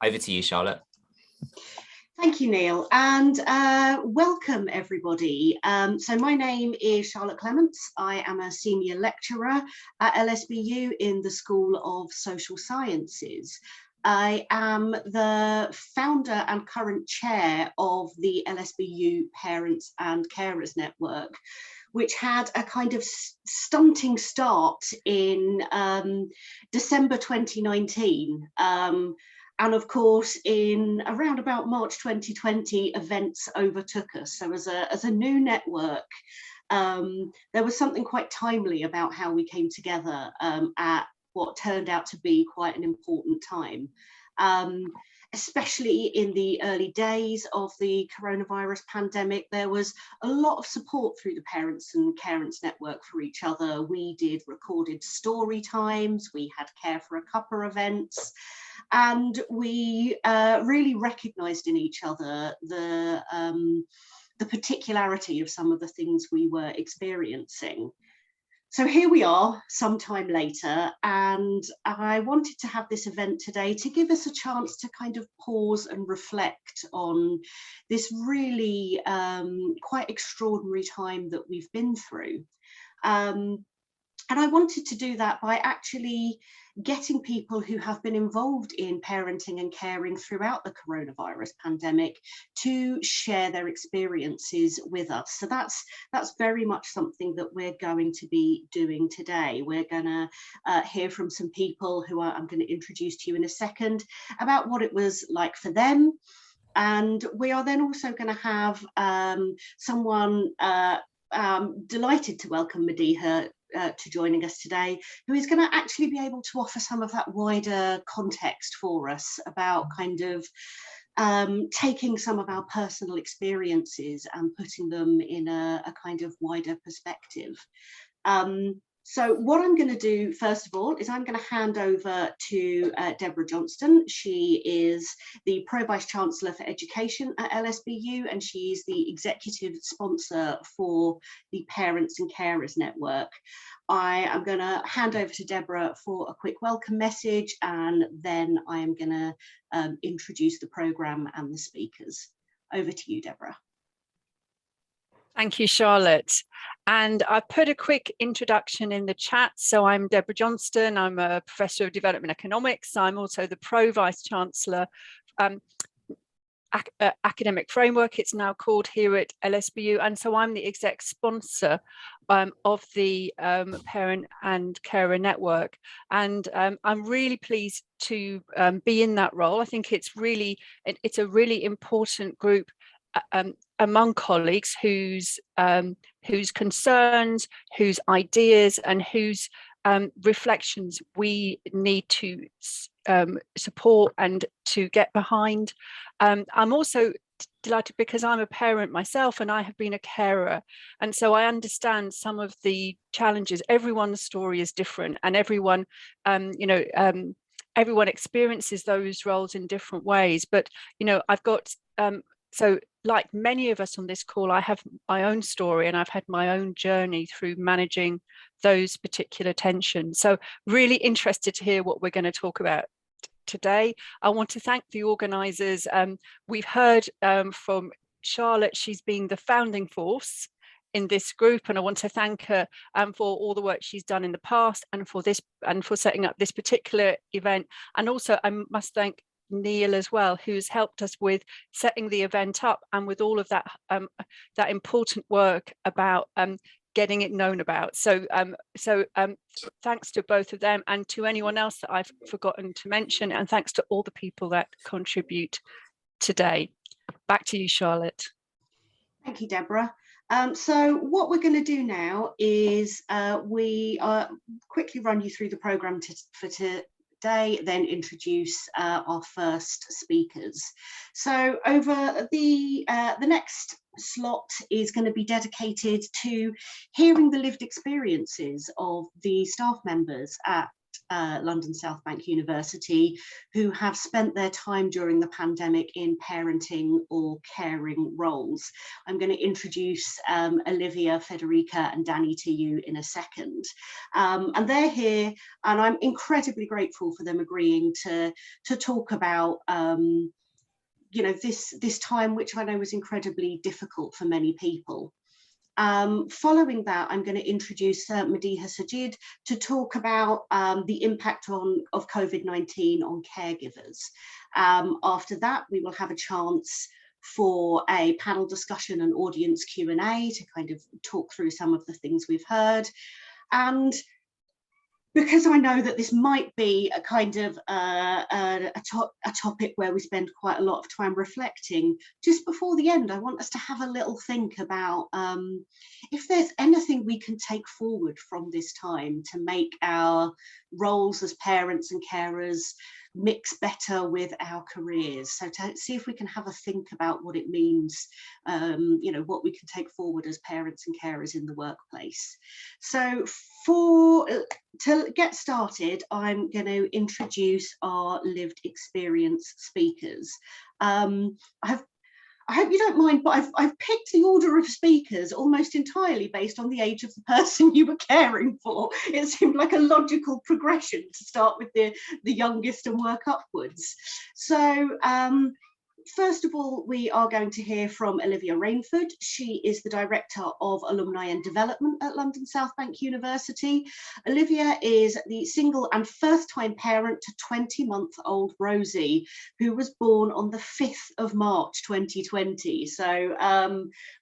Over to you, Charlotte. Thank you, Neil, and welcome everybody. So my name is Charlotte Clements. I am a senior lecturer at LSBU in the School of Social Sciences. I am the founder and current chair of the LSBU Parents and Carers Network, which had a kind of stunting start in December 2019. And of course, in around about March 2020, events overtook us. So as a new network, there was something quite timely about how we came together at what turned out to be quite an important time. Especially in the early days of the coronavirus pandemic, there was a lot of support through the Parents and Carers Network for each other. We did recorded story times, we had Care for a Cuppa events, and we really recognised in each other the particularity of some of the things we were experiencing. So here we are some time later, and I wanted to have this event today to give us a chance to kind of pause and reflect on this really quite extraordinary time that we've been through. And I wanted to do that by actually getting people who have been involved in parenting and caring throughout the coronavirus pandemic to share their experiences with us. So that's very much something that we're going to be doing today. We're going to hear from some people who I'm going to introduce to you in a second about what it was like for them. And we are then also going to have someone delighted to welcome Madiha to joining us today, who is going to actually be able to offer some of that wider context for us about kind of taking some of our personal experiences and putting them in a kind of wider perspective. So what I'm going to do, first of all, is I'm going to hand over to Deborah Johnston. She is the Pro-Vice-Chancellor for Education at LSBU, and she's the executive sponsor for the Parents and Carers Network. I am going to hand over to Deborah for a quick welcome message, and then I am going to introduce the programme and the speakers. Over to you, Deborah. Thank you, Charlotte. And I put a quick introduction in the chat. So I'm Deborah Johnston. I'm a Professor of Development Economics. I'm also the Pro-Vice-Chancellor Academic Framework, it's now called, here at LSBU. And so I'm the exec sponsor of the Parent and Carer Network. And I'm really pleased to be in that role. I think it's a really important group among colleagues whose concerns, whose ideas, and whose reflections we need to support and to get behind. I'm also delighted because I'm a parent myself and I have been a carer, and so I understand some of the challenges. Everyone's story is different, and everyone everyone experiences those roles in different ways. But I've got so like many of us on this call, I have my own story and I've had my own journey through managing those particular tensions. So really interested to hear what we're going to talk about today. I want to thank the organisers. We've heard from Charlotte. She's been the founding force in this group, and I want to thank her for all the work she's done in the past and for this and for setting up this particular event. And also I must thank Neil as well, who's helped us with setting the event up and with all of that that important work about getting it known about. So thanks to both of them, and to anyone else that I've forgotten to mention, and thanks to all the people that contribute today. Back to you, Charlotte. Thank you, Deborah. So what we're going to do now is we quickly run you through the programme for today, then introduce our first speakers. So over the next slot is going to be dedicated to hearing the lived experiences of the staff members at London South Bank University who have spent their time during the pandemic in parenting or caring roles. I'm going to introduce Olivia, Federica and Danny to you in a second. And they're here, and I'm incredibly grateful for them agreeing to talk about you know, this time, which I know was incredibly difficult for many people. Following that, I'm going to introduce Madiha Sajid to talk about the impact of COVID-19 on caregivers. After that, we will have a chance for a panel discussion and audience Q&A to kind of talk through some of the things we've heard. And because I know that this might be a kind of a topic where we spend quite a lot of time reflecting, just before the end, I want us to have a little think about if there's anything we can take forward from this time to make our roles as parents and carers mix better with our careers. So to see if we can have a think about what it means, you know, what we can take forward as parents and carers in the workplace. So to get started, I'm going to introduce our lived experience speakers. I hope you don't mind, but I've picked the order of speakers almost entirely based on the age of the person you were caring for. It seemed like a logical progression to start with the youngest and work upwards. So first of all, we are going to hear from Olivia Rainford. She is the Director of Alumni and Development at London South Bank University. Olivia is the single and first-time parent to 20-month-old Rosie, who was born on the 5th of March 2020. So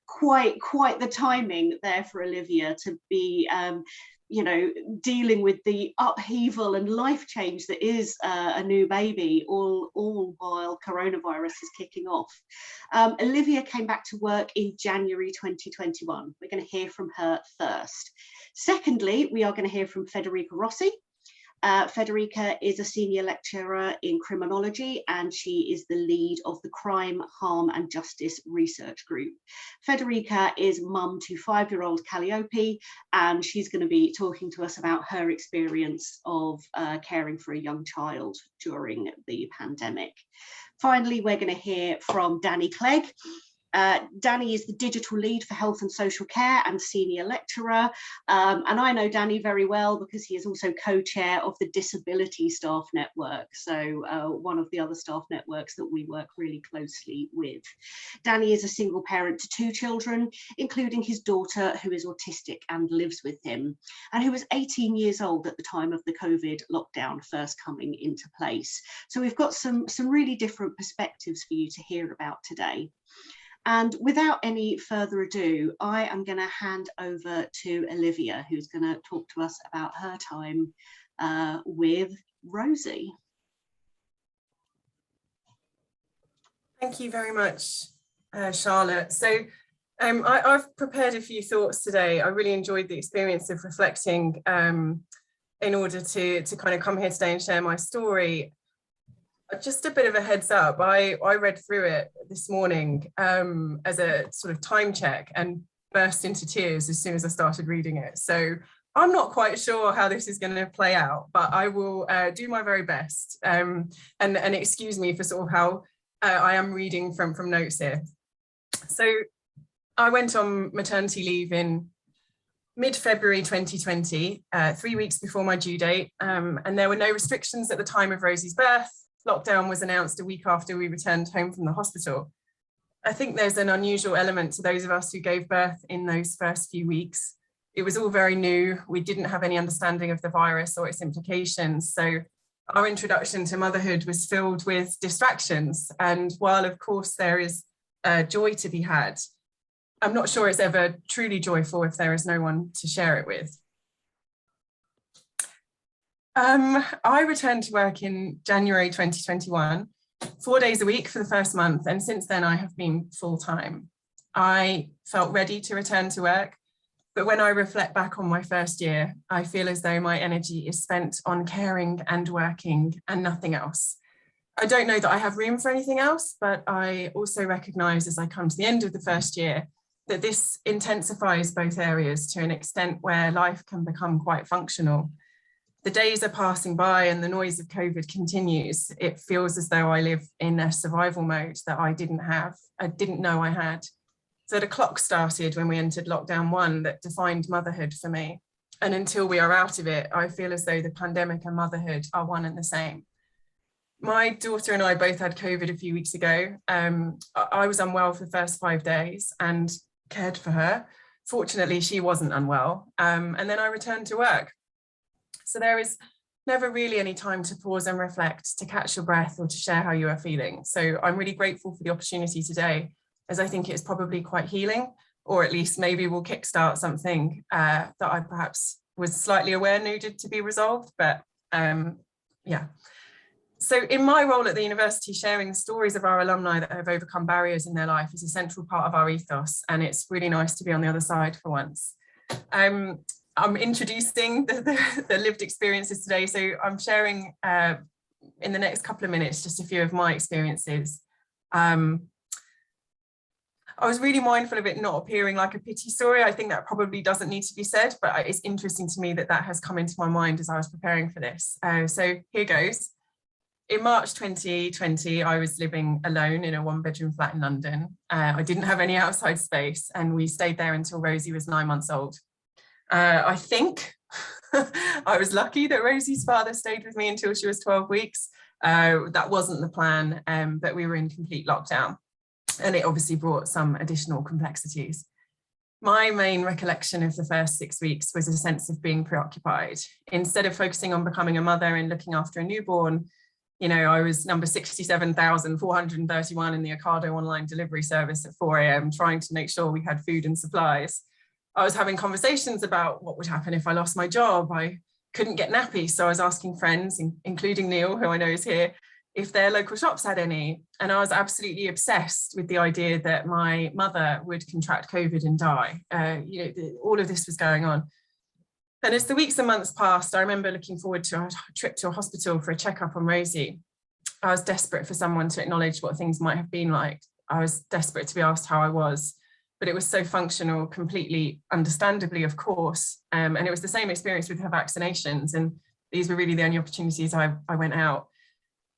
quite the timing there for Olivia to be you know, dealing with the upheaval and life change that is a new baby, all while coronavirus is kicking off. Olivia came back to work in January 2021. We're going to hear from her first. Secondly, we are going to hear from Federica Rossi. Federica is a senior lecturer in criminology, and she is the lead of the Crime, Harm and Justice Research Group. Federica is mum to 5-year-old Calliope, and she's going to be talking to us about her experience of caring for a young child during the pandemic. Finally, we're going to hear from Danny Clegg. Danny is the digital lead for health and social care and senior lecturer. And I know Danny very well because he is also co-chair of the Disability Staff Network. So one of the other staff networks that we work really closely with. Danny is a single parent to 2 children, including his daughter who is autistic and lives with him, and who was 18 years old at the time of the COVID lockdown first coming into place. So we've got some really different perspectives for you to hear about today. And without any further ado, I am going to hand over to Olivia, who's going to talk to us about her time with Rosie. Thank you very much, Charlotte. So I've prepared a few thoughts today. I really enjoyed the experience of reflecting in order to kind of come here today and share my story. Just a bit of a heads up, I read through it this morning as a sort of time check and burst into tears as soon as I started reading it. So I'm not quite sure how this is going to play out, but I will do my very best and excuse me for sort of how I am reading from notes here. So I went on maternity leave in mid-February 2020, 3 weeks before my due date, and there were no restrictions at the time of Rosie's birth. Lockdown was announced a week after we returned home from the hospital. I think there's an unusual element to those of us who gave birth in those first few weeks. It was all very new. We didn't have any understanding of the virus or its implications. So our introduction to motherhood was filled with distractions. And while of course there is joy to be had, I'm not sure it's ever truly joyful if there is no one to share it with. I returned to work in January 2021, 4 days a week for the first month, and since then I have been full-time. I felt ready to return to work, but when I reflect back on my first year, I feel as though my energy is spent on caring and working and nothing else. I don't know that I have room for anything else, but I also recognise as I come to the end of the first year that this intensifies both areas to an extent where life can become quite functional. the days are passing by and the noise of COVID continues, it feels as though I live in a survival mode that I didn't know I had. So the clock started when we entered lockdown 1 that defined motherhood for me. And until we are out of it, I feel as though the pandemic and motherhood are one and the same. My daughter and I both had COVID a few weeks ago. I was unwell for the first 5 days and cared for her. Fortunately, she wasn't unwell. And then I returned to work. So there is never really any time to pause and reflect, to catch your breath or to share how you are feeling. So I'm really grateful for the opportunity today, as I think it's probably quite healing, or at least maybe will kickstart something that I perhaps was slightly aware needed to be resolved, but yeah. So in my role at the university, sharing the stories of our alumni that have overcome barriers in their life is a central part of our ethos, and it's really nice to be on the other side for once. I'm introducing the lived experiences today, so I'm sharing in the next couple of minutes just a few of my experiences. I was really mindful of it not appearing like a pity story. I think that probably doesn't need to be said, but it's interesting to me that that has come into my mind as I was preparing for this. So here goes. In March 2020, I was living alone in a 1-bedroom flat in London. I didn't have any outside space, and we stayed there until Rosie was 9 months old. I think I was lucky that Rosie's father stayed with me until she was 12 weeks. That wasn't the plan, but we were in complete lockdown. And it obviously brought some additional complexities. My main recollection of the first 6 weeks was a sense of being preoccupied. Instead of focusing on becoming a mother and looking after a newborn, you know, I was number 67,431 in the Ocado online delivery service at 4 a.m. trying to make sure we had food and supplies. I was having conversations about what would happen if I lost my job. I couldn't get nappies, so I was asking friends, including Neil, who I know is here, if their local shops had any. And I was absolutely obsessed with the idea that my mother would contract COVID and die. All of this was going on. And as the weeks and months passed, I remember looking forward to a trip to a hospital for a checkup on Rosie. I was desperate for someone to acknowledge what things might have been like. I was desperate to be asked how I was, but it was so functional, completely understandably, of course. And it was the same experience with her vaccinations. And these were really the only opportunities I went out.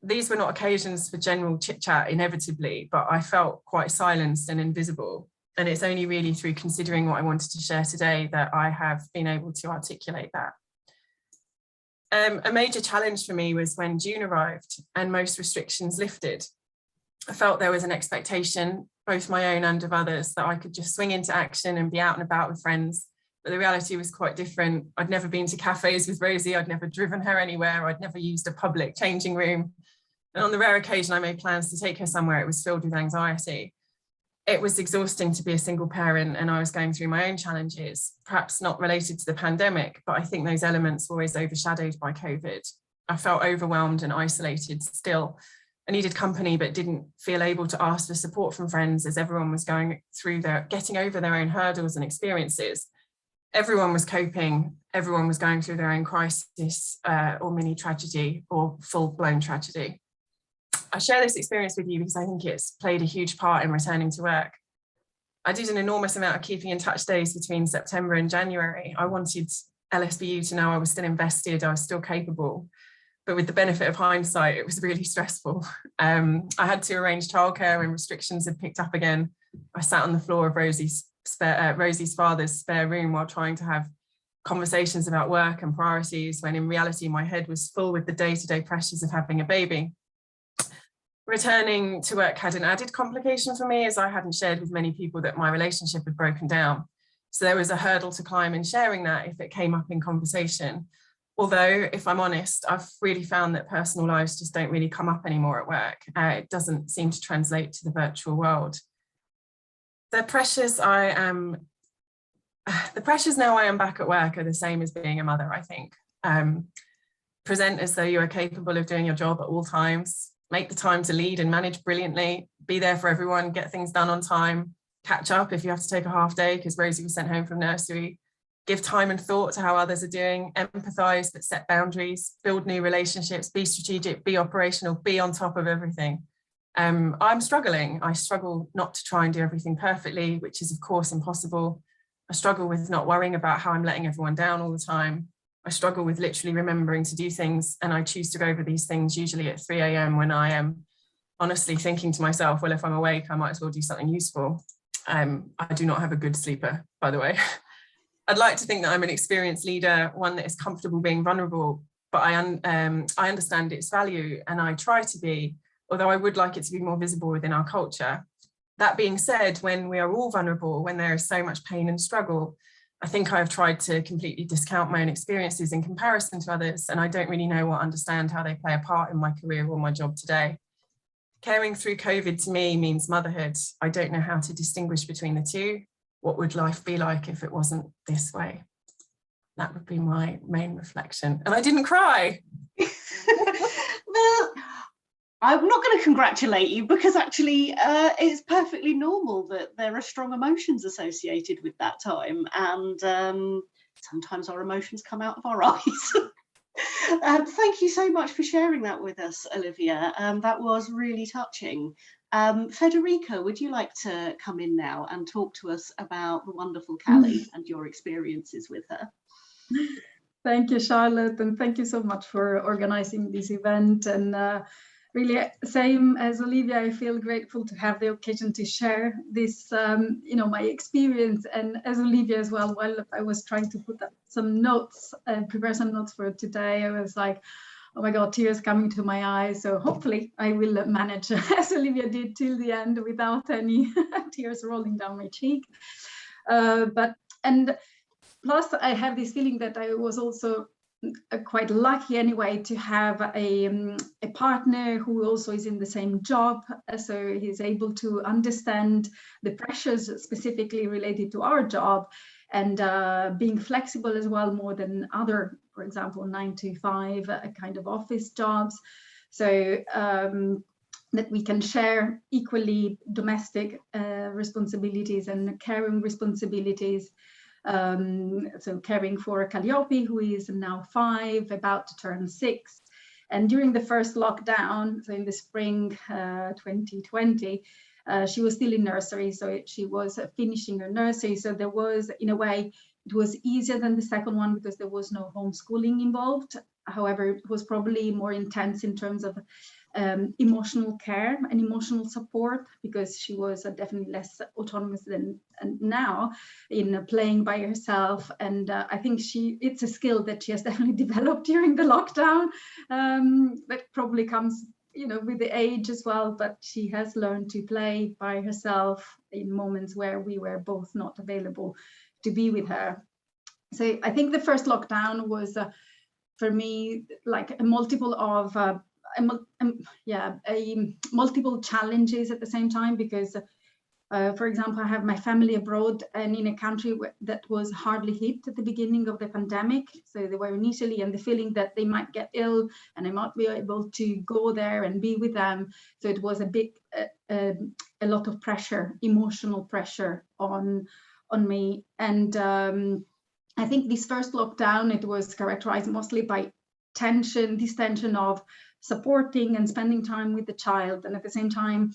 These were not occasions for general chit chat inevitably, but I felt quite silenced and invisible. And it's only really through considering what I wanted to share today that I have been able to articulate that. A major challenge for me was when June arrived and most restrictions lifted. I felt there was an expectation, both my own and of others, that I could just swing into action and be out and about with friends. But the reality was quite different. I'd never been to cafes with Rosie. I'd never driven her anywhere. I'd never used a public changing room. And on the rare occasion I made plans to take her somewhere, it was filled with anxiety. It was exhausting to be a single parent, and I was going through my own challenges, perhaps not related to the pandemic, but I think those elements were always overshadowed by COVID. I felt overwhelmed and isolated still. I needed company, but didn't feel able to ask for support from friends as everyone was getting over their own hurdles and experiences. Everyone was coping, everyone was going through their own crisis or mini tragedy or full-blown tragedy. I share this experience with you because I think it's played a huge part in returning to work. I did an enormous amount of keeping in touch days between September and January. I wanted LSBU to know I was still invested, I was still capable. But with the benefit of hindsight, it was really stressful. I had to arrange childcare when restrictions had picked up again. I sat on the floor of Rosie's father's spare room while trying to have conversations about work and priorities, when in reality my head was full with the day-to-day pressures of having a baby. Returning to work had an added complication for me, as I hadn't shared with many people that my relationship had broken down. So there was a hurdle to climb in sharing that if it came up in conversation. Although, if I'm honest, I've really found that personal lives just don't really come up anymore at work. It doesn't seem to translate to the virtual world. The pressures now I am back at work are the same as being a mother, I think. Present as though you are capable of doing your job at all times, make the time to lead and manage brilliantly, be there for everyone, get things done on time, catch up if you have to take a half day because Rosie was sent home from nursery, give time and thought to how others are doing, empathise but set boundaries, build new relationships, be strategic, be operational, be on top of everything. I'm struggling. I struggle not to try and do everything perfectly, which is of course impossible. I struggle with not worrying about how I'm letting everyone down all the time. I struggle with literally remembering to do things, and I choose to go over these things usually at 3 a.m. when I am honestly thinking to myself, well, if I'm awake, I might as well do something useful. I do not have a good sleeper, by the way. I'd like to think that I'm an experienced leader, one that is comfortable being vulnerable, but I understand its value, and I try to be, although I would like it to be more visible within our culture. That being said, when we are all vulnerable, when there is so much pain and struggle, I think I've tried to completely discount my own experiences in comparison to others, and I don't really know or understand how they play a part in my career or my job today. Caring through COVID to me means motherhood. I don't know how to distinguish between the two. What would life be like if it wasn't this way? That would be my main reflection. And I didn't cry. Well, I'm not going to congratulate you, because actually it's perfectly normal that there are strong emotions associated with that time, and sometimes our emotions come out of our eyes. Thank you so much for sharing that with us, Olivia. That was really touching. Federica, would you like to come in now and talk to us about the wonderful Callie and your experiences with her? Thank you, Charlotte, and thank you so much for organizing this event. And really, same as Olivia, I feel grateful to have the occasion to share this, my experience. And as Olivia as well, while I was trying to put up some notes and prepare some notes for today, I was like, oh my God, tears coming to my eyes. So hopefully I will manage, as Olivia did, till the end without any tears rolling down my cheek. And plus, I have this feeling that I was also quite lucky anyway to have a partner who also is in the same job, so he's able to understand the pressures specifically related to our job, and being flexible as well, more than other, for example, 9 to 5 kind of office jobs, so that we can share equally domestic responsibilities and caring responsibilities. So caring for Calliope, who is now 5, about to turn 6. And during the first lockdown, so in the spring 2020, she was still in nursery. So she was finishing her nursery. So there was, in a way, it was easier than the second one because there was no homeschooling involved. However, it was probably more intense in terms of emotional care and emotional support, because she was definitely less autonomous than now in playing by herself. And I think it's a skill that she has definitely developed during the lockdown, that probably comes with the age as well, but she has learned to play by herself in moments where we were both not available to be with her. So I think the first lockdown was for me like a multiple of multiple challenges at the same time, because for example, I have my family abroad and in a country that was hardly hit at the beginning of the pandemic. So they were initially, and the feeling that they might get ill and I might be able to go there and be with them. So it was a lot of pressure, emotional pressure on me. And I think this first lockdown, it was characterized mostly by this tension of supporting and spending time with the child, and at the same time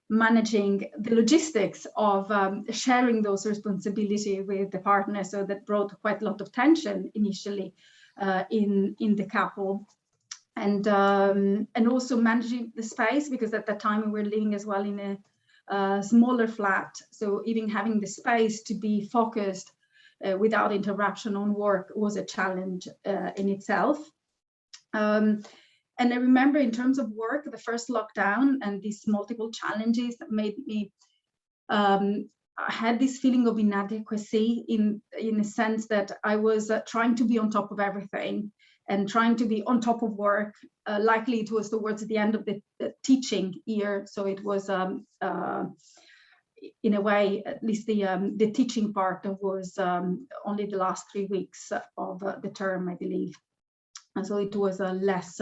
managing the logistics of sharing those responsibilities with the partner. So that brought quite a lot of tension initially in the couple, and also managing the space, because at that time we were living as well in a smaller flat. So even having the space to be focused without interruption on work was a challenge in itself. And I remember in terms of work, the first lockdown and these multiple challenges made me, I had this feeling of inadequacy in a sense that I was trying to be on top of everything and trying to be on top of work. Likely it was towards the end of the teaching year. So it was, in a way, at least the teaching part was only the last 3 weeks of the term, I believe. And so it was less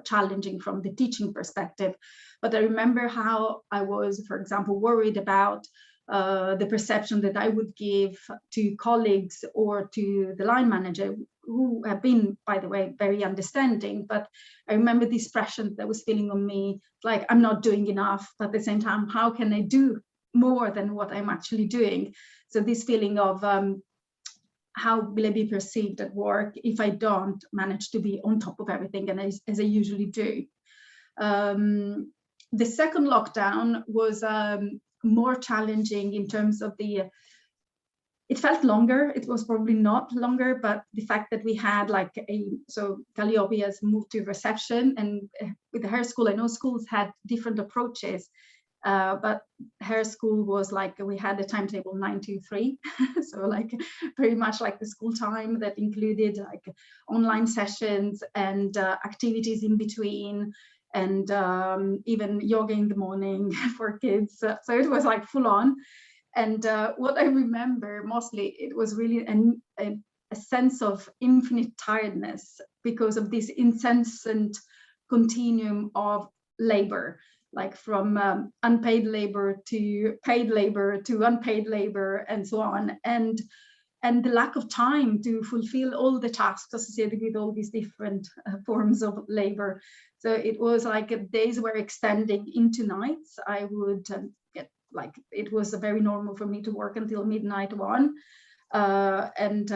challenging from the teaching perspective. But I remember how I was, for example, worried about the perception that I would give to colleagues or to the line manager, who have been, by the way, very understanding. But I remember this pressure that was feeling on me, like I'm not doing enough, but at the same time, how can I do more than what I'm actually doing? So this feeling of how will I be perceived at work if I don't manage to be on top of everything, and as I usually do. The second lockdown was more challenging in terms of it felt longer. It was probably not longer, but the fact that we had so Calliope has moved to reception, and with her school, I know schools had different approaches, but her school was like, we had a timetable 9 to 3, so like very much like the school time that included like online sessions and activities in between, and even yoga in the morning for kids. So it was like full on. And what I remember mostly, it was really a sense of infinite tiredness because of this incessant continuum of labor, like from unpaid labor to paid labor to unpaid labor and so on. And the lack of time to fulfill all the tasks associated with all these different forms of labor. So it was like days were extending into nights. I would get it was very normal for me to work until midnight 1, and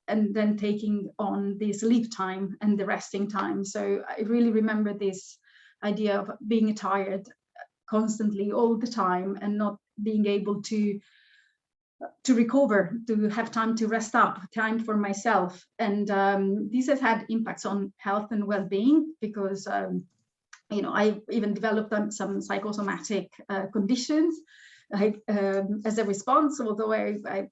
then taking on the sleep time and the resting time. So I really remember this idea of being tired constantly all the time and not being able to recover, to have time to rest up, time for myself. And this has had impacts on health and well-being because I even developed some psychosomatic conditions as a response, although I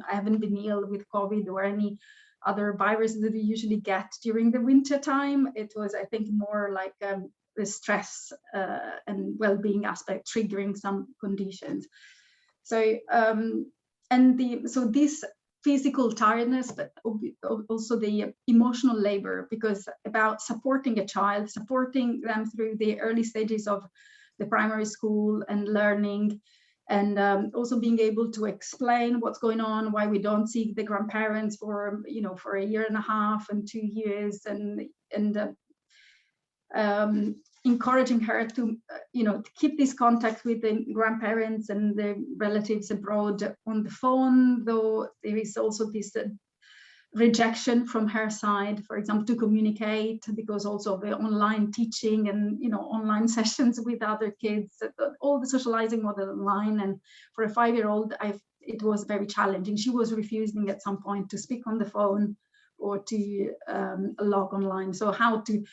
haven't been ill with COVID or any other viruses that we usually get during the winter time. It was, I think, more like the stress and well-being aspect triggering some conditions. So so this physical tiredness, but also the emotional labor, because about supporting a child, supporting them through the early stages of the primary school and learning, and also being able to explain what's going on, why we don't see the grandparents for 1.5 years and 2 years, and encouraging her to to keep this contact with the grandparents and the relatives abroad on the phone, though there is also this rejection from her side, for example, to communicate, because also the online teaching and online sessions with other kids, all the socializing model online. And for a 5-year-old, it was very challenging. She was refusing at some point to speak on the phone or to log online. So how to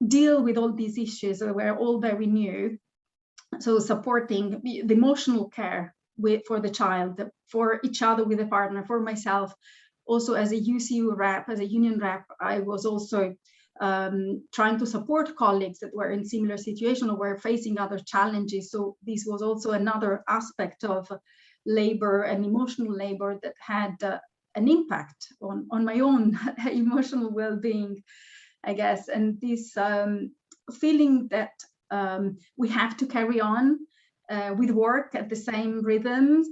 deal with all these issues were all very new. So supporting the emotional care for the child, for each other with a partner, for myself. Also as a UCU rep, as a union rep, I was also trying to support colleagues that were in similar situation or were facing other challenges. So this was also another aspect of labor and emotional labor that had an impact on my own emotional well-being, I guess. And this feeling that we have to carry on with work at the same rhythm,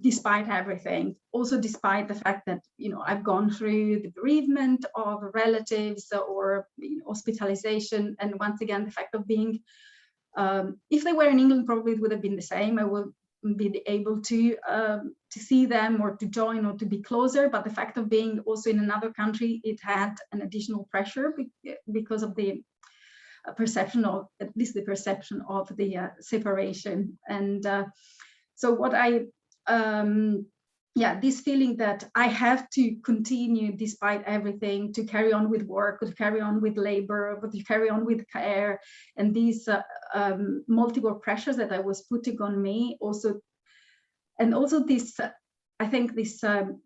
despite everything. Also, despite the fact that I've gone through the bereavement of relatives or hospitalization, and once again the fact of being, if they were in England, probably it would have been the same. I would be able to see them or to join or to be closer. But the fact of being also in another country, it had an additional pressure because of the perception of, at least the perception of the separation. And so what this feeling that I have to continue despite everything, to carry on with work, to carry on with labor, but to carry on with care, and these multiple pressures that I was putting on me also. And also this, I think this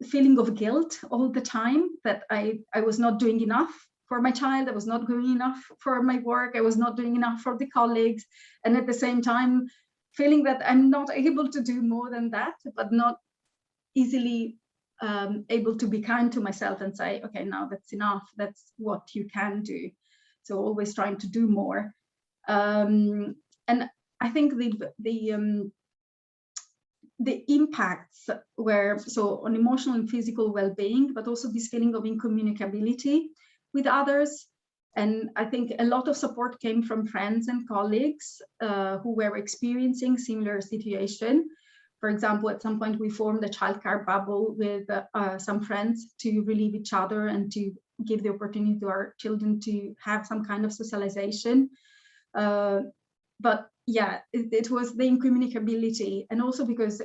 feeling of guilt all the time, that I was not doing enough for my child, I was not doing enough for my work, I was not doing enough for the colleagues, and at the same time feeling that I'm not able to do more than that, but not easily able to be kind to myself and say, okay, now that's enough, that's what you can do. So always trying to do more. And I think the impacts were so on emotional and physical well-being, but also this feeling of incommunicability with others. And I think a lot of support came from friends and colleagues who were experiencing similar situation, For example, at some point we formed a childcare bubble with some friends to relieve each other and to give the opportunity to our children to have some kind of socialization. But yeah, it was the incommunicability, and also because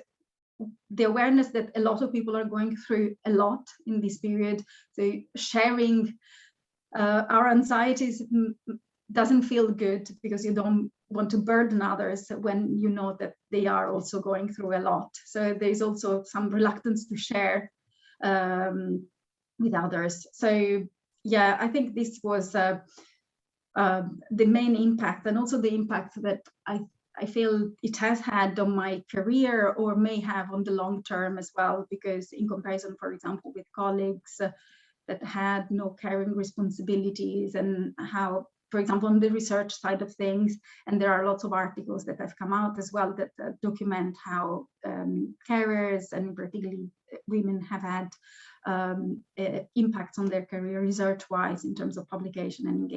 the awareness that a lot of people are going through a lot in this period. So sharing our anxieties doesn't feel good, because you don't want to burden others when you know that they are also going through a lot. So there's also some reluctance to share with others. So yeah, I think this was the main impact, and also the impact that I feel it has had on my career, or may have on the long term as well, because in comparison, for example, with colleagues that had no caring responsibilities, and how, for example, on the research side of things, and there are lots of articles that have come out as well that document how carers, and particularly women, have had impacts on their career research-wise, in terms of publication and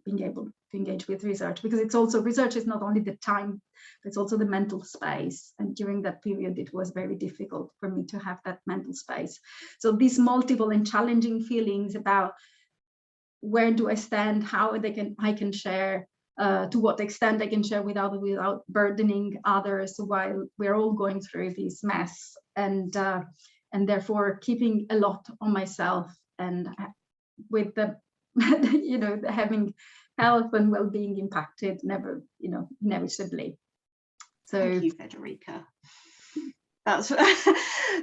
being able to engage with research, because it's also, research is not only the time, but it's also the mental space. And during that period, it was very difficult for me to have that mental space. So these multiple and challenging feelings about where do I stand, how I can share, to what extent I can share without burdening others, while we're all going through this mess, and therefore keeping a lot on myself, and with the having health and well-being impacted inevitably. So thank you, Federica.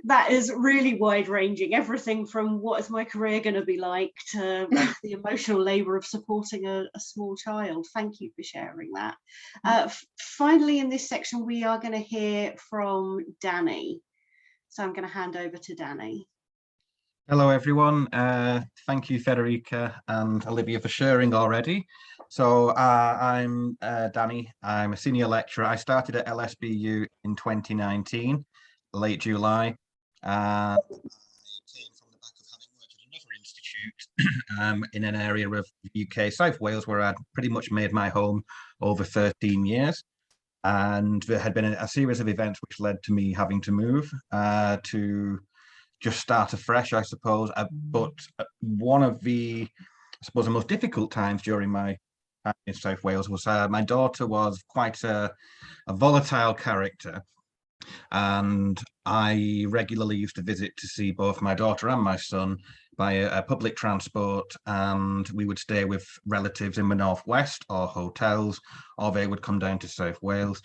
That is really wide-ranging. Everything from what is my career going to be like to the emotional labour of supporting a small child. Thank you for sharing that. Finally, in this section, we are going to hear from Danny. So I'm going to hand over to Danny. Hello, everyone. Thank you, Federica and Olivia, for sharing already. So I'm Danny. I'm a senior lecturer. I started at LSBU in 2019, late July. I came from the back of having worked at another institute in an area of the UK, South Wales, where I'd pretty much made my home over 13 years. And there had been a series of events which led to me having to move to just start afresh, I suppose. But one of the, I suppose, the most difficult times during my time in South Wales was my daughter was quite a volatile character. And I regularly used to visit to see both my daughter and my son by a public transport, and we would stay with relatives in the northwest or hotels, or they would come down to South Wales.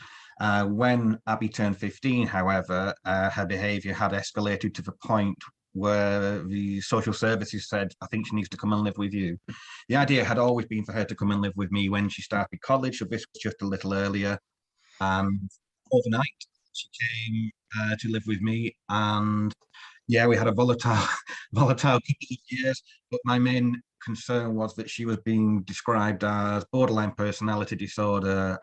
When Abby turned 15, however, her behaviour had escalated to the point where the social services said, I think she needs to come and live with you. The idea had always been for her to come and live with me when she started college, so this was just a little earlier. Overnight, she came to live with me, and yeah, we had a volatile couple of years, but my main concern was that she was being described as borderline personality disorder,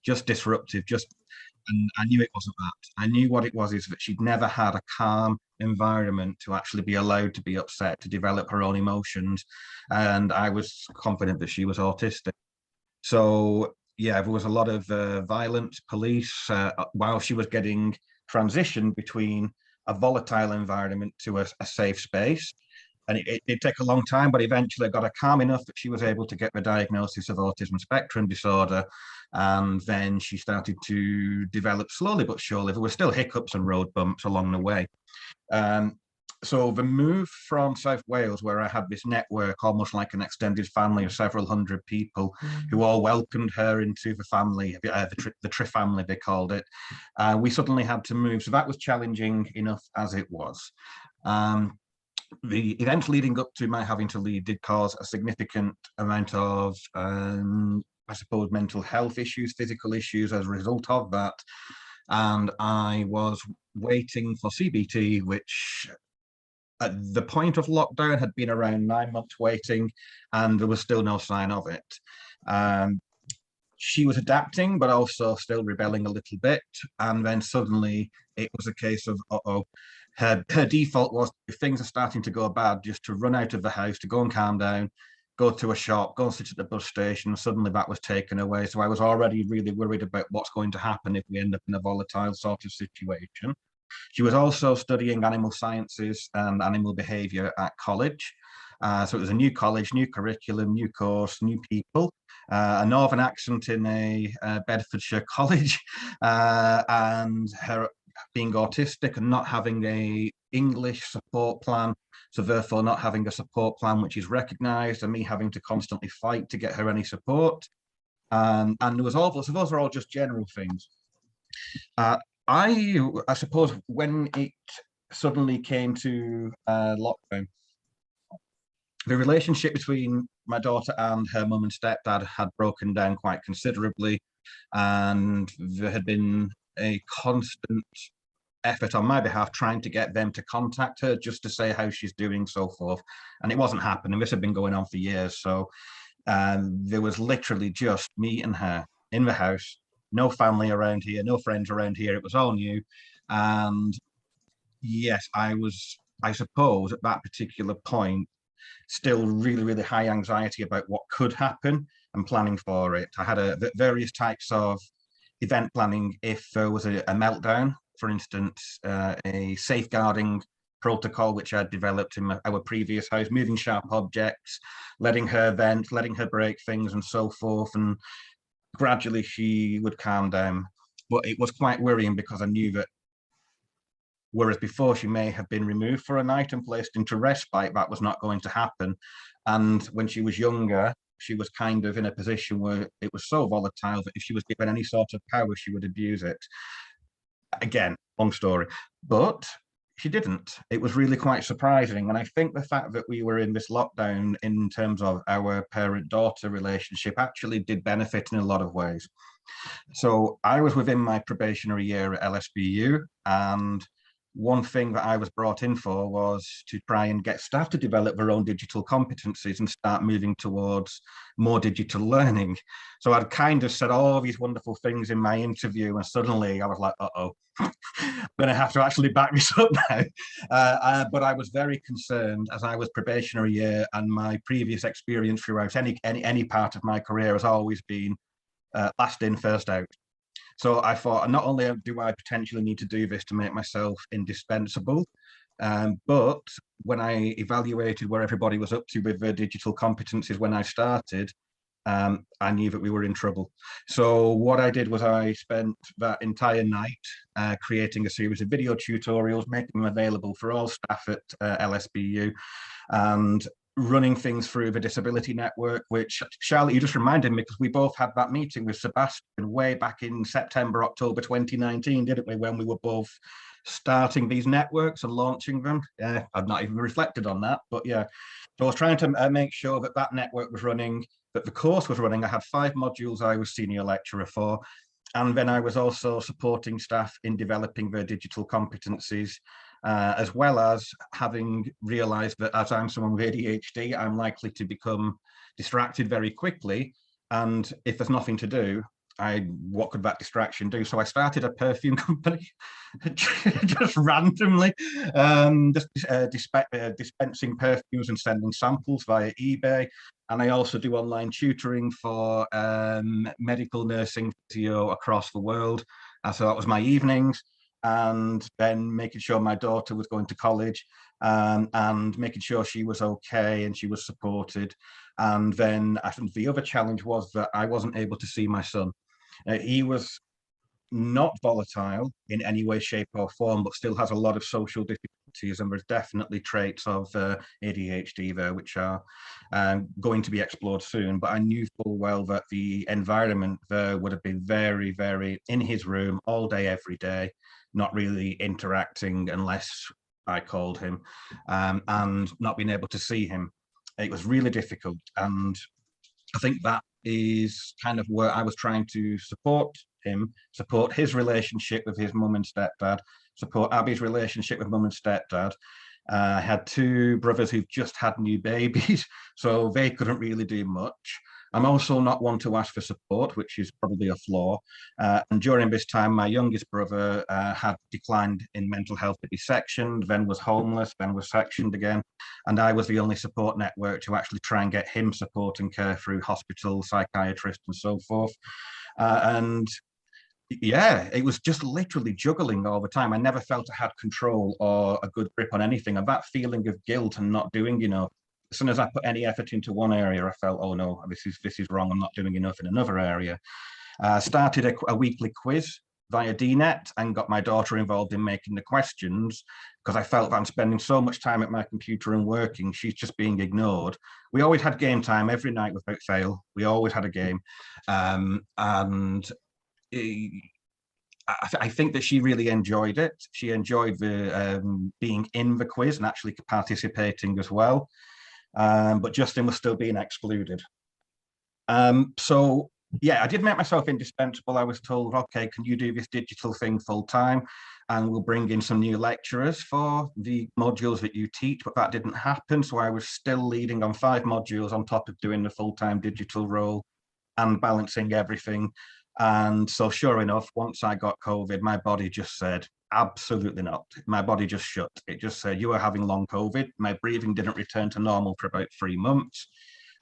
just disruptive, and I knew it wasn't that. I knew what it was is that she'd never had a calm environment to actually be allowed to be upset, to develop her own emotions, and I was confident that she was autistic. So yeah, there was a lot of violence, police, while she was getting transitioned between a volatile environment to a safe space. And it did take a long time, but eventually I got her calm enough that she was able to get the diagnosis of autism spectrum disorder. And then she started to develop slowly but surely. There were still hiccups and road bumps along the way. So the move from South Wales, where I had this network, almost like an extended family of several hundred people who all welcomed her into the family, the Tri family, they called it, we suddenly had to move. So that was challenging enough as it was. The events leading up to my having to leave did cause a significant amount of, I suppose, mental health issues, physical issues as a result of that. And I was waiting for CBT, which at the point of lockdown had been around 9 months waiting, and there was still no sign of it. She was adapting, but also still rebelling a little bit. And then suddenly it was a case of, her default was, if things are starting to go bad, just to run out of the house, to go and calm down, go to a shop, go and sit at the bus station, and suddenly that was taken away. So I was already really worried about what's going to happen if we end up in a volatile sort of situation. She was also studying animal sciences and animal behaviour at college. So it was a new college, new curriculum, new course, new people, a northern accent in a Bedfordshire college, and her being autistic and not having a English support plan, so therefore not having a support plan which is recognised, and me having to constantly fight to get her any support. And there was all, so those are all just general things. I suppose when it suddenly came to lockdown, the relationship between my daughter and her mum and stepdad had broken down quite considerably, and there had been a constant effort on my behalf trying to get them to contact her just to say how she's doing, so forth, and it wasn't happening. This had been going on for years, so there was literally just me and her in the house, no family around here, no friends around here. It was all new. And yes, I suppose at that particular point, still really, really high anxiety about what could happen and planning for it. I had various types of event planning if there was a meltdown, for instance, a safeguarding protocol which I'd developed in our previous house, moving sharp objects, letting her vent, letting her break things and so forth, and gradually she would calm down. But it was quite worrying because I knew that whereas before she may have been removed for a night and placed into respite, that was not going to happen. And when she was younger, she was kind of in a position where it was so volatile that if she was given any sort of power, she would abuse it. Again, long story, but she didn't. It was really quite surprising. And I think the fact that we were in this lockdown in terms of our parent-daughter relationship actually did benefit in a lot of ways. So I was within my probationary year at LSBU, and one thing that I was brought in for was to try and get staff to develop their own digital competencies and start moving towards more digital learning. So I'd kind of said all these wonderful things in my interview, and suddenly I was like, uh-oh, I'm going to have to actually back this up now. But I was very concerned, as I was probationary year, and my previous experience throughout any part of my career has always been last in, first out. So I thought, not only do I potentially need to do this to make myself indispensable, but when I evaluated where everybody was up to with their digital competencies when I started, I knew that we were in trouble. So what I did was I spent that entire night creating a series of video tutorials, making them available for all staff at LSBU, and running things through the disability network, which, Charlotte, you just reminded me, because we both had that meeting with Sebastian way back in September, October 2019, didn't we, when we were both starting these networks and launching them. Yeah, I've not even reflected on that, but yeah. So I was trying to make sure that that network was running, that the course was running. I had 5 modules I was senior lecturer for, and then I was also supporting staff in developing their digital competencies, as well as having realised that as I'm someone with ADHD, I'm likely to become distracted very quickly. And if there's nothing to do, what could that distraction do? So I started a perfume company, just randomly, dispensing perfumes and sending samples via eBay. And I also do online tutoring for medical nursing physio across the world. So that was my evenings. And then making sure my daughter was going to college, and making sure she was okay and she was supported. And then I think the other challenge was that I wasn't able to see my son. He was not volatile in any way, shape or form, but still has a lot of social difficulties, and there's definitely traits of ADHD there, which are going to be explored soon. But I knew full well that the environment there would have been very, very in his room all day, every day, not really interacting unless I called him, and not being able to see him. It was really difficult. And I think that is kind of where I was trying to support him, support his relationship with his mum and stepdad, support Abby's relationship with mum and stepdad. I had 2 brothers who've just had new babies, so they couldn't really do much. I'm also not one to ask for support, which is probably a flaw. And during this time, my youngest brother had declined in mental health, to be sectioned, then was homeless, then was sectioned again. And I was the only support network to actually try and get him support and care through hospital, psychiatrists, and so forth. And yeah, it was just literally juggling all the time. I never felt I had control or a good grip on anything. And that feeling of guilt and not doing enough, as soon as I put any effort into one area, I felt, oh no, this is wrong. I'm not doing enough in another area. Started a weekly quiz via DNet and got my daughter involved in making the questions, because I felt that I'm spending so much time at my computer and working, she's just being ignored. We always had game time every night without fail. We always had a game. And I think that she really enjoyed it. She enjoyed the being in the quiz and actually participating as well. But Justin was still being excluded. So yeah, I did make myself indispensable. I was told, okay, can you do this digital thing full time? And we'll bring in some new lecturers for the modules that you teach, but that didn't happen. So I was still leading on 5 modules on top of doing the full-time digital role and balancing everything. And so sure enough, once I got COVID, my body just said, absolutely not. My body just shut. It just said, you are having long COVID. My breathing didn't return to normal for about 3 months.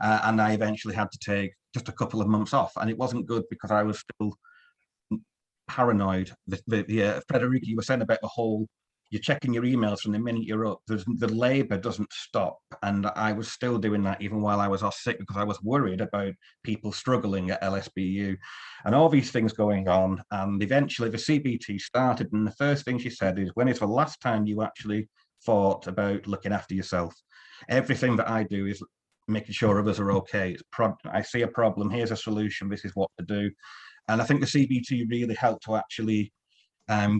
And I eventually had to take just a couple of months off. And it wasn't good because I was still paranoid. Frederica, you were saying about the whole, you're checking your emails from the minute you're up. The labour doesn't stop. And I was still doing that even while I was off sick, because I was worried about people struggling at LSBU and all these things going on. And eventually the CBT started. And the first thing she said is, when is the last time you actually thought about looking after yourself? Everything that I do is making sure others are okay. I see a problem, here's a solution, this is what to do. And I think the CBT really helped to actually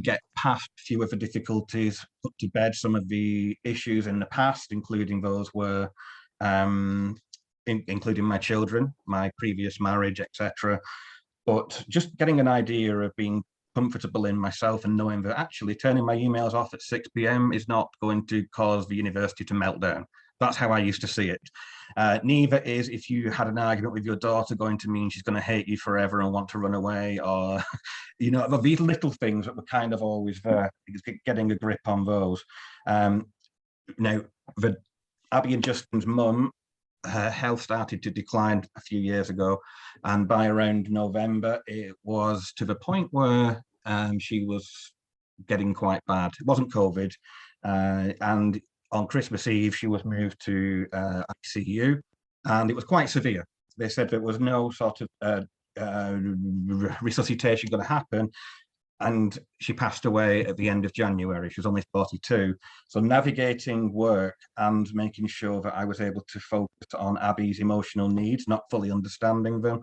get past a few of the difficulties, put to bed some of the issues in the past, including those were, including my children, my previous marriage, etc. But just getting an idea of being comfortable in myself and knowing that actually turning my emails off at 6 p.m. is not going to cause the university to melt down. That's how I used to see it. Neither is, if you had an argument with your daughter, going to mean she's going to hate you forever and want to run away, or, you know, these little things that were kind of always there, getting a grip on those. Now, Abby and Justin's mum, her health started to decline a few years ago. And by around November, it was to the point where she was getting quite bad. It wasn't COVID. And on Christmas Eve, she was moved to ICU, and it was quite severe. They said there was no sort of resuscitation going to happen, and she passed away at the end of January. She was only 42. So navigating work and making sure that I was able to focus on Abby's emotional needs, not fully understanding them,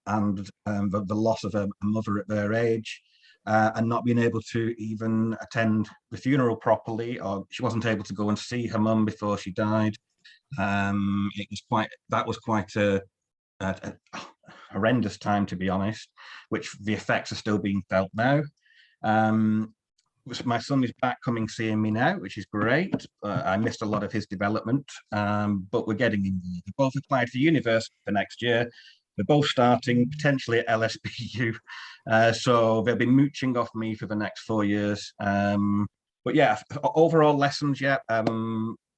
and the loss of a mother at their age, and not being able to even attend the funeral properly, or she wasn't able to go and see her mum before she died. That was quite a horrendous time, to be honest, which the effects are still being felt now. My son is back coming seeing me now, which is great. I missed a lot of his development, but we're getting in. We both applied for university for next year. They're both starting potentially at LSBU. So they'll be mooching off me for the next 4 years. But yeah, overall lessons, yeah. Turn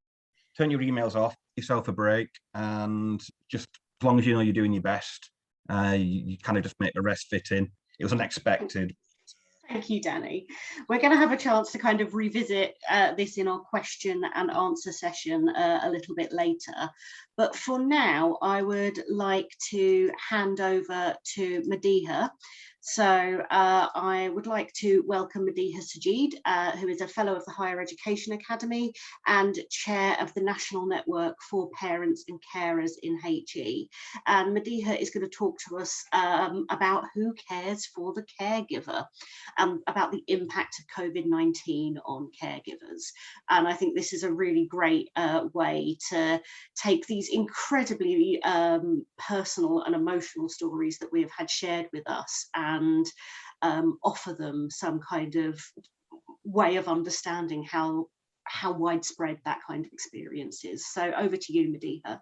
your emails off, give yourself a break, and just as long as you know you're doing your best, you kind of just make the rest fit in. It was unexpected. Thank you, Danny. We're going to have a chance to kind of revisit this in our question and answer session a little bit later. But for now, I would like to hand over to Madiha. So I would like to welcome Madiha Sajid, who is a fellow of the Higher Education Academy and chair of the National Network for Parents and Carers in HE. And Madiha is going to talk to us about who cares for the caregiver, about the impact of COVID-19 on caregivers. And I think this is a really great way to take these incredibly personal and emotional stories that we have had shared with us and offer them some kind of way of understanding how widespread that kind of experience is. So over to you, Madiha.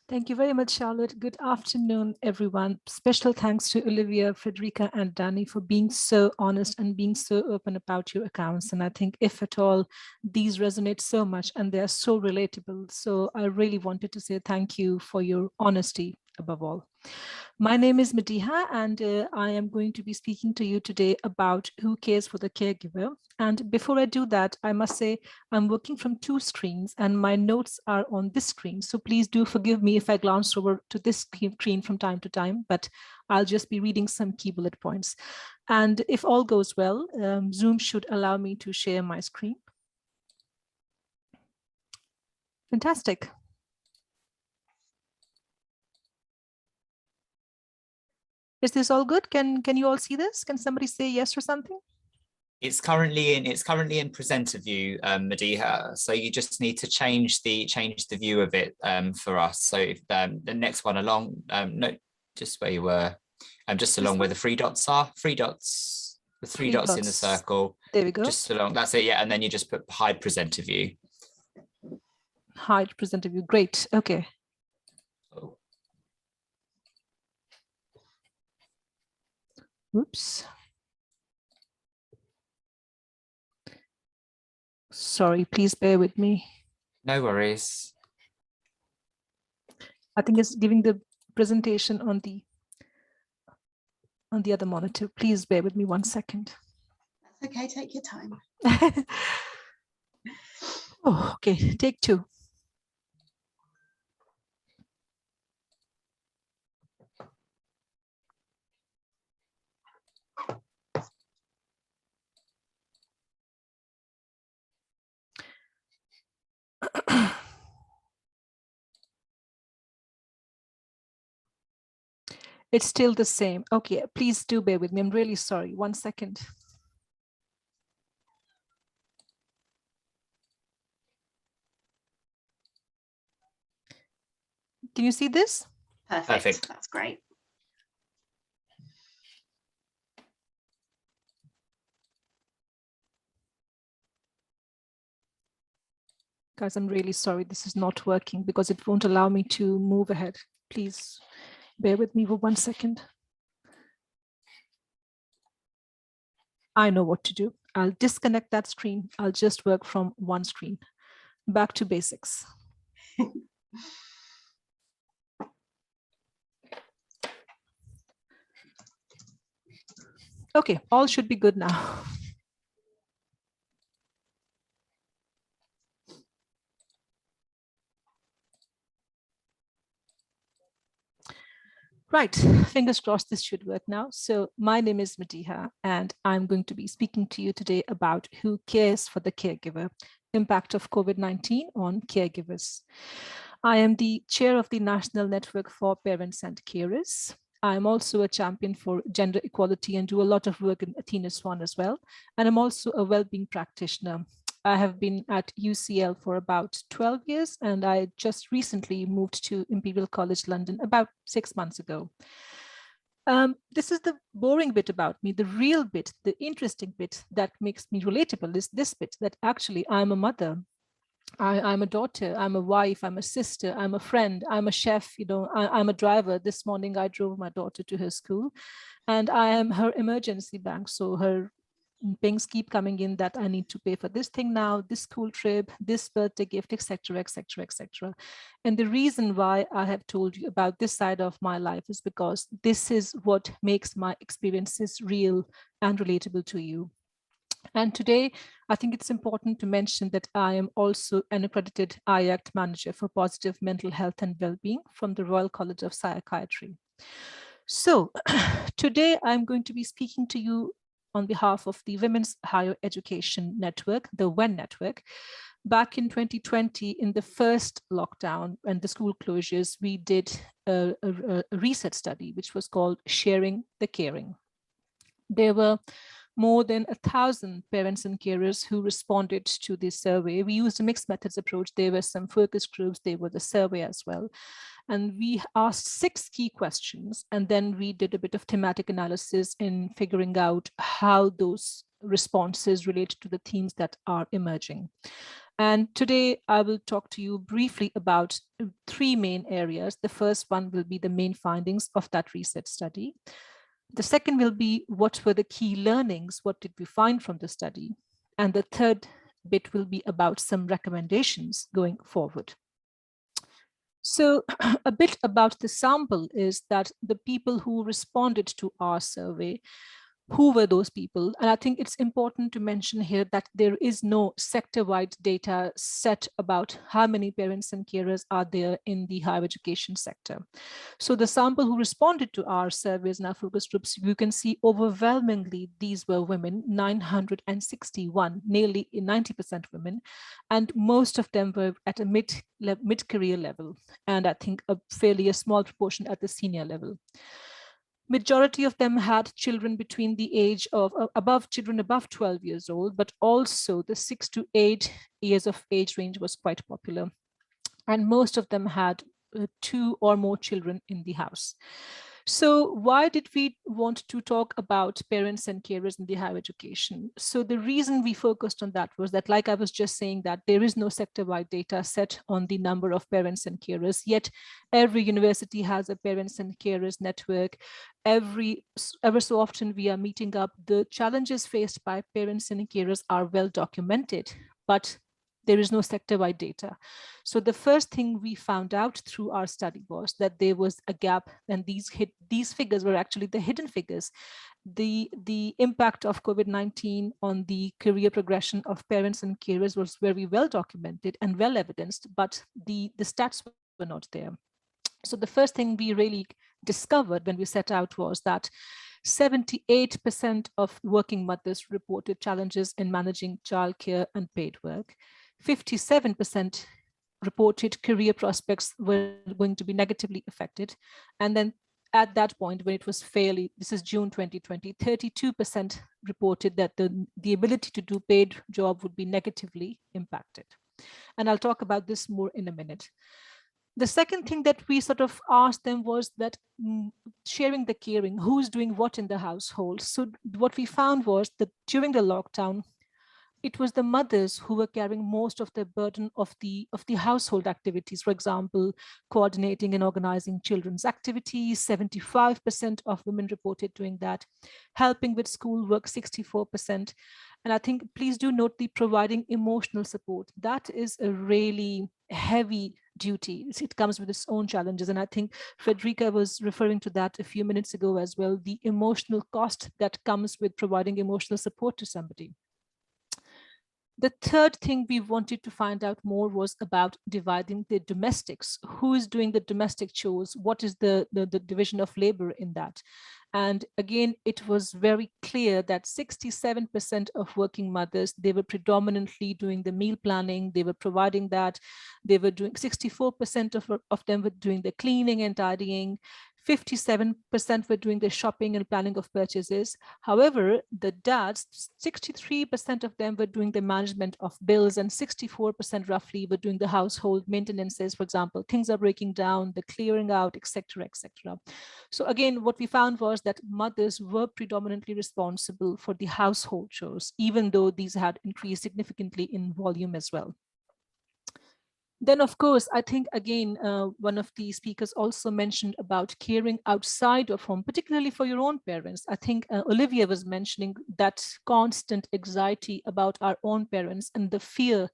Thank you very much, Charlotte. Good afternoon, everyone. Special thanks to Olivia, Frederica, and Danny for being so honest and being so open about your accounts. And I think, if at all, these resonate so much and they're so relatable. So I really wanted to say thank you for your honesty above all. My name is Madiha, and I am going to be speaking to you today about who cares for the caregiver. And before I do that, I must say I'm working from 2 screens and my notes are on this screen. So please do forgive me if I glance over to this screen from time to time, but I'll just be reading some key bullet points. And if all goes well, Zoom should allow me to share my screen. Fantastic. Is this all good? Can you all see this? Can somebody say yes or something? It's currently in presenter view, Madiha. So you just need to change the view of it for us. So if the next one along, no, just where you were, just along where the 3 dots are, 3 dots, the three dots in the circle. There we go. Just along, that's it. Yeah, and then you just put hide presenter view. Hide presenter view. Great. Okay. Oops. Sorry, please bear with me. No worries. I think it's giving the presentation on the other monitor. Please bear with me 1 second. That's okay, take your time. Oh, okay, take 2. It's still the same. Okay, please do bear with me. I'm really sorry. 1 second. Can you see this? Perfect. That's great. Guys, I'm really sorry. This is not working because it won't allow me to move ahead. Please bear with me for 1 second. I know what to do. I'll disconnect that screen. I'll just work from 1 screen. Back to basics. Okay, all should be good now. Right, fingers crossed this should work now. So my name is Madiha, and I'm going to be speaking to you today about who cares for the caregiver, impact of COVID-19 on caregivers. I am the chair of the National Network for Parents and Carers. I'm also a champion for gender equality and do a lot of work in Athena Swan as well. And I'm also a well-being practitioner. I have been at UCL for about 12 years, and I just recently moved to Imperial College London about 6 months ago. This is the boring bit about me. The real bit, the interesting bit that makes me relatable is this bit, that actually I'm a mother. I'm a daughter, I'm a wife, I'm a sister, I'm a friend, I'm a chef, I'm a driver. This morning I drove my daughter to her school, and I am her emergency bank. So her things keep coming in that I need to pay for this thing now, this school trip, this birthday gift, etc., etc., etc. And the reason why I have told you about this side of my life is because this is what makes my experiences real and relatable to you. And today, I think it's important to mention that I am also an accredited IACT manager for positive mental health and well-being from the Royal College of Psychiatry. So today I'm going to be speaking to you on behalf of the Women's Higher Education Network, the WEN network. Back in 2020, in the first lockdown and the school closures, we did a research study, which was called Sharing the Caring. There were more than 1,000 parents and carers who responded to this survey. We used a mixed methods approach. There were some focus groups, there were the survey as well. And we asked 6 key questions, and then we did a bit of thematic analysis in figuring out how those responses relate to the themes that are emerging. And today I will talk to you briefly about three main areas. The first one will be the main findings of that research study. The second will be what were the key learnings? What did we find from the study? And the third bit will be about some recommendations going forward. So a bit about the sample is that the people who responded to our survey, who were those people? And I think it's important to mention here that there is no sector-wide data set about how many parents and carers are there in the higher education sector. So the sample who responded to our surveys and our focus groups, you can see overwhelmingly these were women, 961, nearly 90% women, and most of them were at a mid-career level, and I think a small proportion at the senior level. Majority of them had children between the age of above 12 years old, but also the 6 to 8 years of age range was quite popular. And most of them had 2 or more children in the house. So why did we want to talk about parents and carers in the higher education? So the reason we focused on that was that, like I was just saying, that there is no sector-wide data set on the number of parents and carers, yet every university has a parents and carers network. Ever so often we are meeting up. The challenges faced by parents and carers are well documented, but there is no sector-wide data. So the first thing we found out through our study was that there was a gap, and these figures were actually the hidden figures. The impact of COVID-19 on the career progression of parents and carers was very well documented and well evidenced, but the stats were not there. So the first thing we really discovered when we set out was that 78% of working mothers reported challenges in managing childcare and paid work. 57% reported career prospects were going to be negatively affected. And then at that point, when it was this is June 2020, 32% reported that the ability to do paid job would be negatively impacted. And I'll talk about this more in a minute. The second thing that we sort of asked them was that sharing the caring, who's doing what in the household. So what we found was that during the lockdown, it was the mothers who were carrying most of the burden of the household activities. For example, coordinating and organizing children's activities, 75% of women reported doing that. Helping with schoolwork, 64%. And I think, please do note the providing emotional support. That is a really heavy duty. It comes with its own challenges. And I think Frederica was referring to that a few minutes ago as well, the emotional cost that comes with providing emotional support to somebody. The third thing we wanted to find out more was about dividing the domestics. Who is doing the domestic chores? What is the division of labor in that? And again, it was very clear that 67% of working mothers, they were predominantly doing the meal planning. They were providing that. They were doing 64% of them were doing the cleaning and tidying. 57% were doing the shopping and planning of purchases. However, the dads, 63% of them were doing the management of bills, and 64% roughly were doing the household maintenances. For example, things are breaking down, the clearing out, etc., etc. So again, what we found was that mothers were predominantly responsible for the household chores, even though these had increased significantly in volume as well. Then, of course, I think, again, one of the speakers also mentioned about caring outside of home, particularly for your own parents. I think Olivia was mentioning that constant anxiety about our own parents and the fear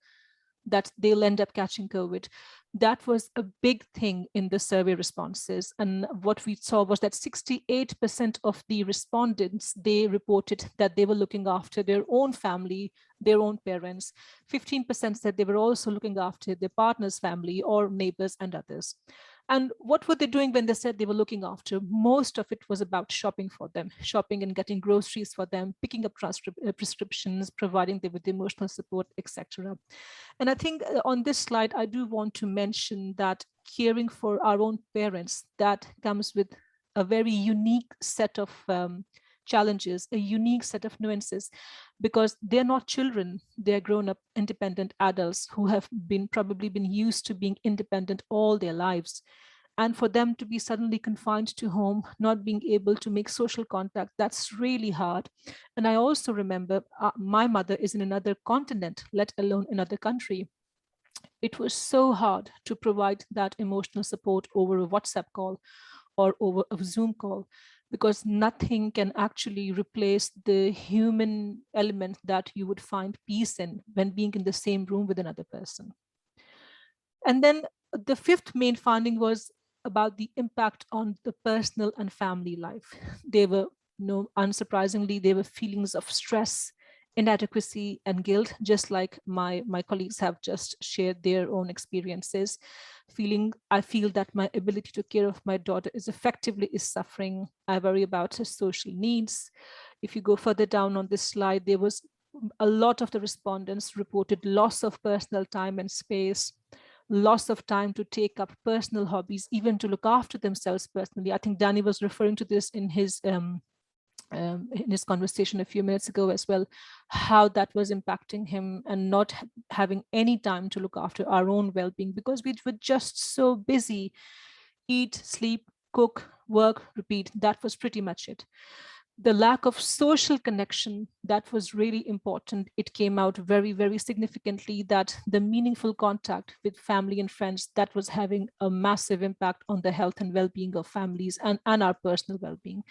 that they'll end up catching COVID. That was a big thing in the survey responses. And what we saw was that 68% of the respondents, they reported that they were looking after their own family, their own parents. 15% said they were also looking after their partner's family or neighbors and others. And what were they doing when they said they were looking after? Most of it was about shopping for them, shopping and getting groceries for them, picking up prescriptions, providing them with emotional support, etc. And I think on this slide, I do want to mention that caring for our own parents, that comes with a very unique set of challenges, a unique set of nuances, because they're not children, they're grown-up independent adults who have probably been used to being independent all their lives. And for them to be suddenly confined to home, not being able to make social contact, that's really hard. And I also remember my mother is in another continent, let alone another country. it was so hard to provide that emotional support over a WhatsApp call or over a Zoom call, because nothing can actually replace the human element that you would find peace in when being in the same room with another person. And then the fifth main finding was about the impact on the personal and family life. They were, unsurprisingly, there were feelings of stress, inadequacy, and guilt, just like my colleagues have just shared their own experiences. I feel that my ability to care of my daughter is suffering. I worry about her social needs. If you go further down on this slide, there was a lot of the respondents reported loss of personal time and space, loss of time to take up personal hobbies, even to look after themselves personally. I think Danny was referring to this in his conversation a few minutes ago as well, how that was impacting him, and not having any time to look after our own well-being because we were just so busy. Eat, sleep, cook, work, repeat. That was pretty much it. The lack of social connection, that was really important. It came out very, very significantly that the meaningful contact with family and friends, that was having a massive impact on the health and well-being of families and our personal well-being.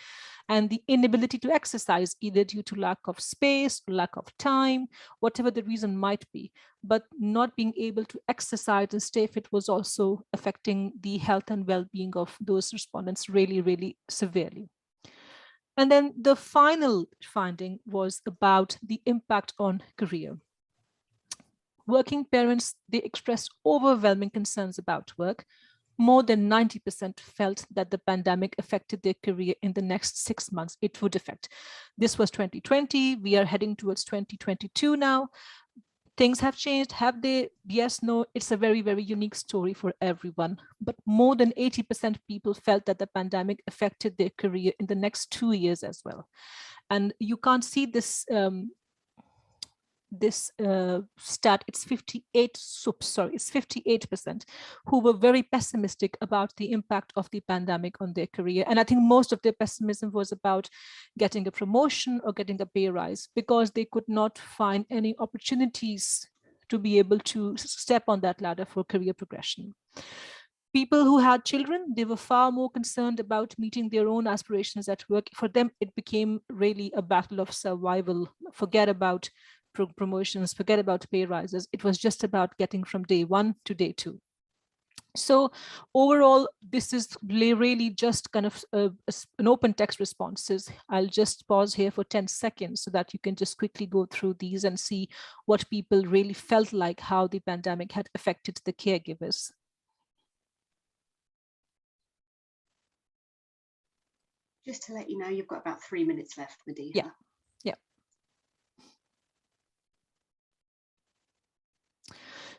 And the inability to exercise, either due to lack of space, lack of time, whatever the reason might be, but not being able to exercise and stay fit was also affecting the health and well-being of those respondents really, really severely. And then the final finding was about the impact on career. Working parents, they expressed overwhelming concerns about work. More than 90% felt that the pandemic affected their career in the next 6 months. It would affect. This was 2020. We are heading towards 2022 now. Things have changed. Have they? Yes, no. It's a very, very unique story for everyone. But more than 80% people felt that the pandemic affected their career in the next 2 years as well. And you can't see this stat. It's 58% who were very pessimistic about the impact of the pandemic on their career. And I think most of their pessimism was about getting a promotion or getting a pay rise, because they could not find any opportunities to be able to step on that ladder for career progression. People who had children, they were far more concerned about meeting their own aspirations at work. For them, it became really a battle of survival. Forget about promotions, forget about pay rises. It was just about getting from day 1 to day 2. So overall, this is really just kind of an open text responses. I'll just pause here for 10 seconds so that you can just quickly go through these and see what people really felt like, how the pandemic had affected the caregivers. Just to let you know, you've got about 3 minutes left, Madiha. Yeah.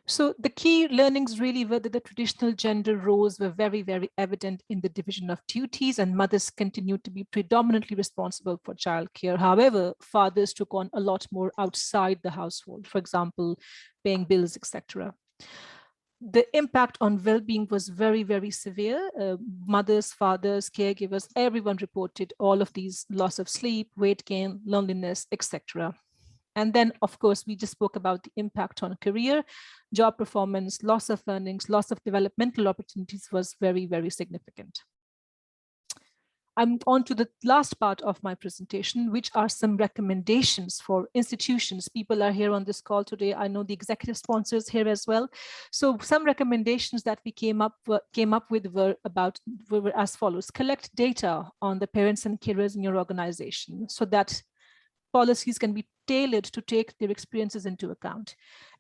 So the key learnings really were that the traditional gender roles were very, very evident in the division of duties, and mothers continued to be predominantly responsible for childcare. However, fathers took on a lot more outside the household, for example, paying bills, etc. The impact on well-being was very, very severe. Mothers, fathers, caregivers, everyone reported all of these: loss of sleep, weight gain, loneliness, etc. And then, of course, we just spoke about the impact on career, job performance, loss of earnings, loss of developmental opportunities was very, very significant. I'm on to the last part of my presentation, which are some recommendations for institutions. People are here on this call today. I know the executive sponsors here as well. So some recommendations that we came up with were as follows: collect data on the parents and carers in your organization so that policies can be tailored to take their experiences into account.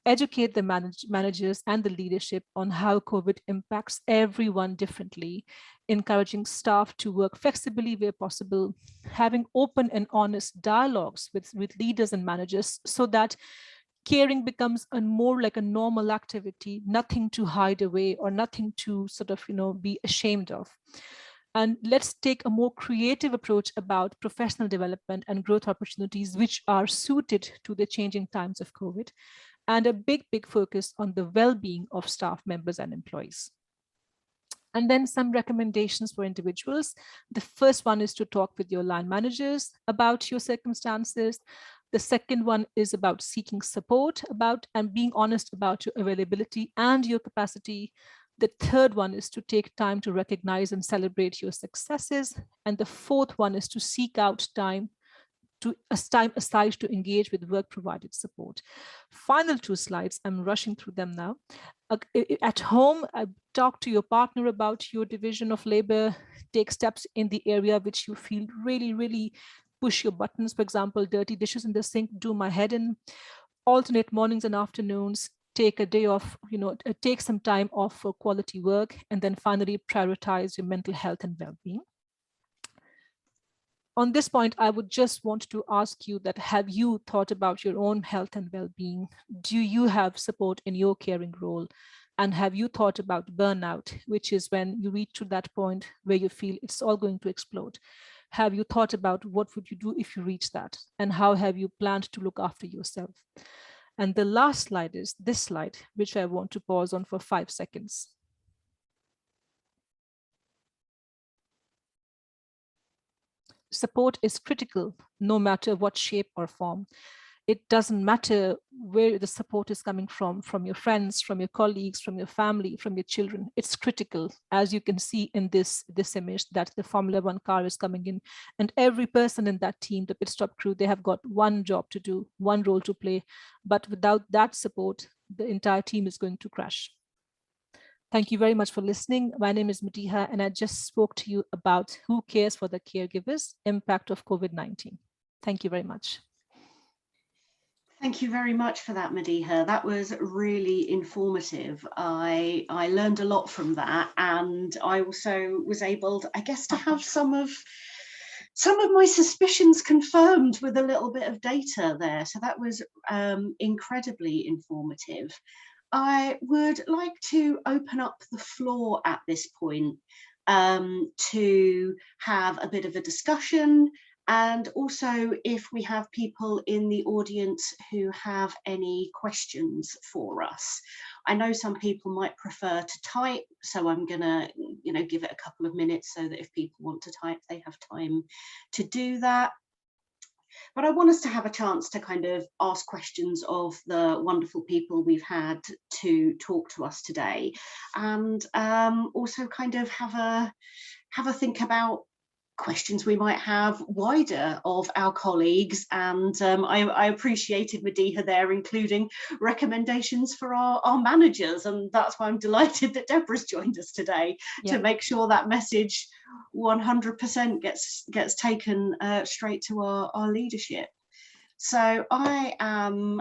Educate the managers and the leadership on how COVID impacts everyone differently, encouraging staff to work flexibly where possible, having open and honest dialogues with leaders and managers so that caring becomes more like a normal activity, nothing to hide away or nothing to sort of, be ashamed of. And let's take a more creative approach about professional development and growth opportunities, which are suited to the changing times of COVID, and a big, big focus on the well-being of staff members and employees. And then some recommendations for individuals. The first one is to talk with your line managers about your circumstances. The second one is about seeking support about and being honest about your availability and your capacity. The third one is to take time to recognize and celebrate your successes. And the fourth one is to seek out time aside to engage with work provided support. Final two slides, I'm rushing through them now. At home, talk to your partner about your division of labor, take steps in the area which you feel really push your buttons. For example, dirty dishes in the sink, do my head in. Alternate mornings and afternoons, take a day off, take some time off for quality work, and then finally prioritize your mental health and well-being. On this point, I would just want to ask you that, have you thought about your own health and well-being? Do you have support in your caring role? And have you thought about burnout, which is when you reach to that point where you feel it's all going to explode? Have you thought about what would you do if you reach that? And how have you planned to look after yourself? And the last slide is this slide, which I want to pause on for 5 seconds. Support is critical, no matter what shape or form. It doesn't matter where the support is coming from your friends, from your colleagues, from your family, from your children. It's critical, as you can see in this image, that the Formula One car is coming in, and every person in that team, the pit stop crew, they have got one job to do, one role to play. But without that support, the entire team is going to crash. Thank you very much for listening. My name is Madiha, and I just spoke to you about who cares for the caregivers, impact of COVID-19. Thank you very much. Thank you very much for that, Madiha. That was really informative. I learned a lot from that, and I also was able, I guess, to have some of my suspicions confirmed with a little bit of data there. So that was incredibly informative. I would like to open up the floor at this point to have a bit of a discussion, and also if we have people in the audience who have any questions for us. I know some people might prefer to type, so I'm gonna give it a couple of minutes so that if people want to type, they have time to do that. But I want us to have a chance to kind of ask questions of the wonderful people we've had to talk to us today, and also kind of have a think about questions we might have wider of our colleagues. And I appreciated Madiha there, including recommendations for our managers, and that's why I'm delighted that Deborah's joined us today to make sure that message 100% gets taken straight to our leadership. So I'm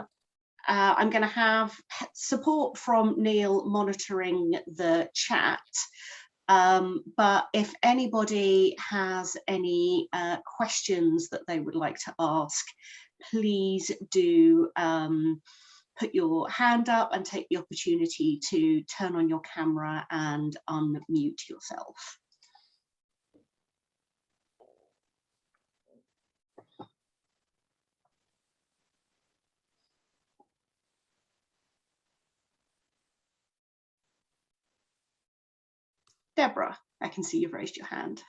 going to have support from Neil monitoring the chat. But if anybody has any questions that they would like to ask, please do put your hand up and take the opportunity to turn on your camera and unmute yourself. Deborah, I can see you've raised your hand.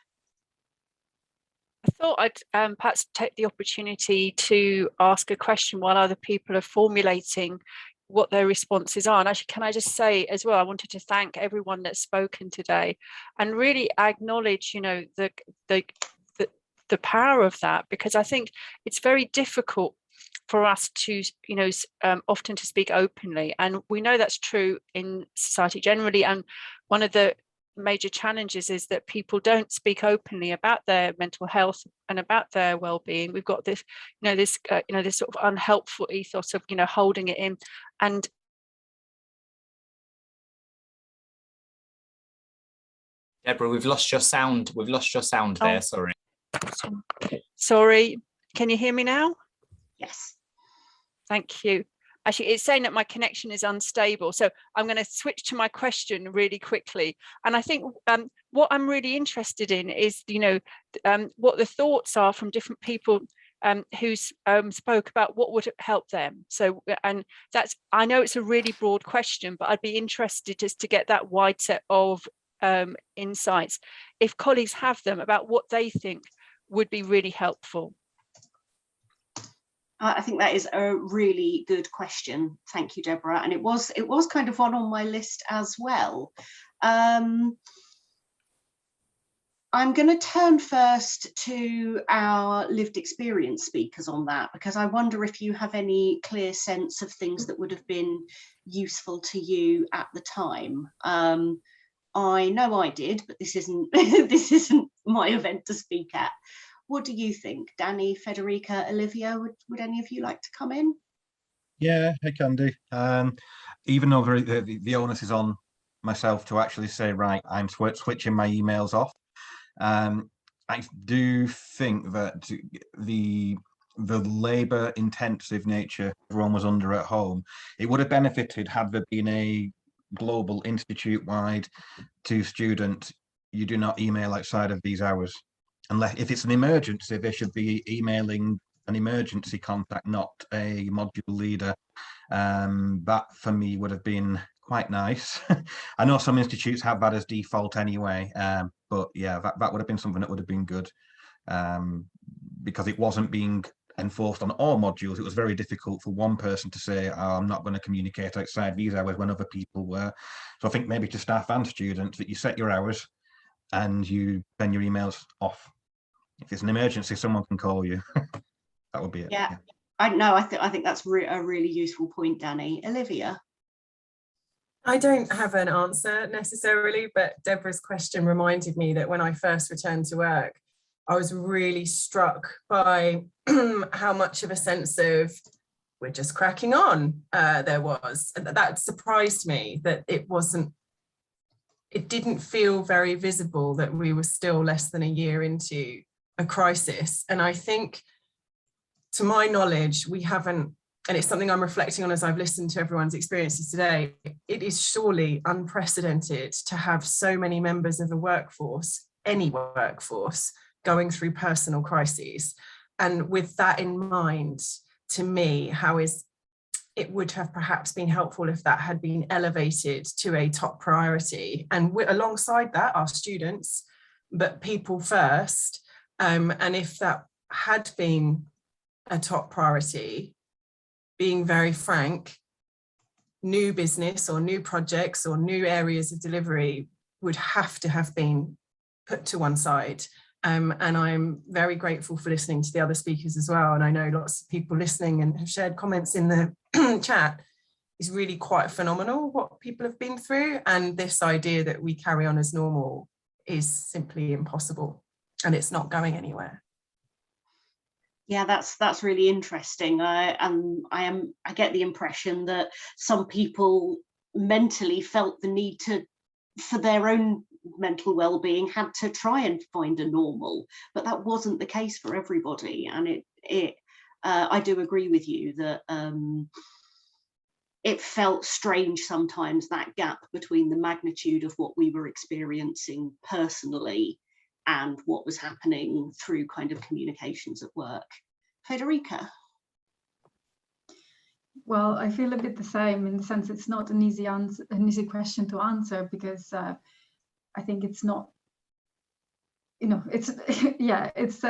I thought I'd perhaps take the opportunity to ask a question while other people are formulating what their responses are. And actually, can I just say as well, I wanted to thank everyone that's spoken today and really acknowledge, the power of that, because I think it's very difficult for us to, often to speak openly. And we know that's true in society generally. And one of the major challenges is that people don't speak openly about their mental health and about their well-being. We've got this, this sort of unhelpful ethos of, holding it in. And Deborah, we've lost your sound. We've lost your sound there. Sorry. Sorry. Can you hear me now? Yes. Thank you. Actually, it's saying that my connection is unstable. So I'm going to switch to my question really quickly. And I think what I'm really interested in is, what the thoughts are from different people who spoke about what would help them. So, and that's, I know it's a really broad question, but I'd be interested just to get that wide set of insights, if colleagues have them, about what they think would be really helpful. I think that is a really good question. Thank you, Deborah. And it was kind of one on my list as well. I'm going to turn first to our lived experience speakers on that, because I wonder if you have any clear sense of things that would have been useful to you at the time. I know I did, but this isn't this isn't my event to speak at. What do you think, Danny, Federica, Olivia? Would any of you like to come in? Yeah, I can do. Even though the onus is on myself to actually say, right, I'm switching my emails off. I do think that the labour-intensive nature everyone was under at home, it would have benefited had there been a global institute-wide to student, you do not email outside of these hours. Unless if it's an emergency, they should be emailing an emergency contact, not a module leader. That for me would have been quite nice. I know some institutes have that as default anyway, but yeah, that would have been something that would have been good, because it wasn't being enforced on all modules. It was very difficult for one person to say, oh, I'm not going to communicate outside these hours when other people were. So I think maybe to staff and students that you set your hours and you send your emails off. If it's an emergency, someone can call you. That would be it. Yeah. I know. I think that's a really useful point, Danny. Olivia. I don't have an answer necessarily, but Deborah's question reminded me that when I first returned to work, I was really struck by how much of a sense of we're just cracking on there was. And that surprised me that it didn't feel very visible that we were still less than a year into a crisis. And I think, to my knowledge, we haven't, and it's something I'm reflecting on as I've listened to everyone's experiences today, it is surely unprecedented to have so many members of the workforce, any workforce, going through personal crises. And with that in mind, to me, it would have perhaps been helpful if that had been elevated to a top priority. And alongside that, our students, but people first. And if that had been a top priority, being very frank, new business or new projects or new areas of delivery would have to have been put to one side. And I'm very grateful for listening to the other speakers as well. And I know lots of people listening and have shared comments in the chat. It's really quite phenomenal what people have been through. And this idea that we carry on as normal is simply impossible, and it's not going anywhere. Yeah, that's really interesting. I get the impression that some people mentally felt the need for their own mental well-being, had to try and find a normal, but that wasn't the case for everybody. And I do agree with you that it felt strange sometimes, that gap between the magnitude of what we were experiencing personally and what was happening through kind of communications at work. Federica. Well, I feel a bit the same, in the sense it's not an easy question to answer, because I think it's not, it's yeah, it's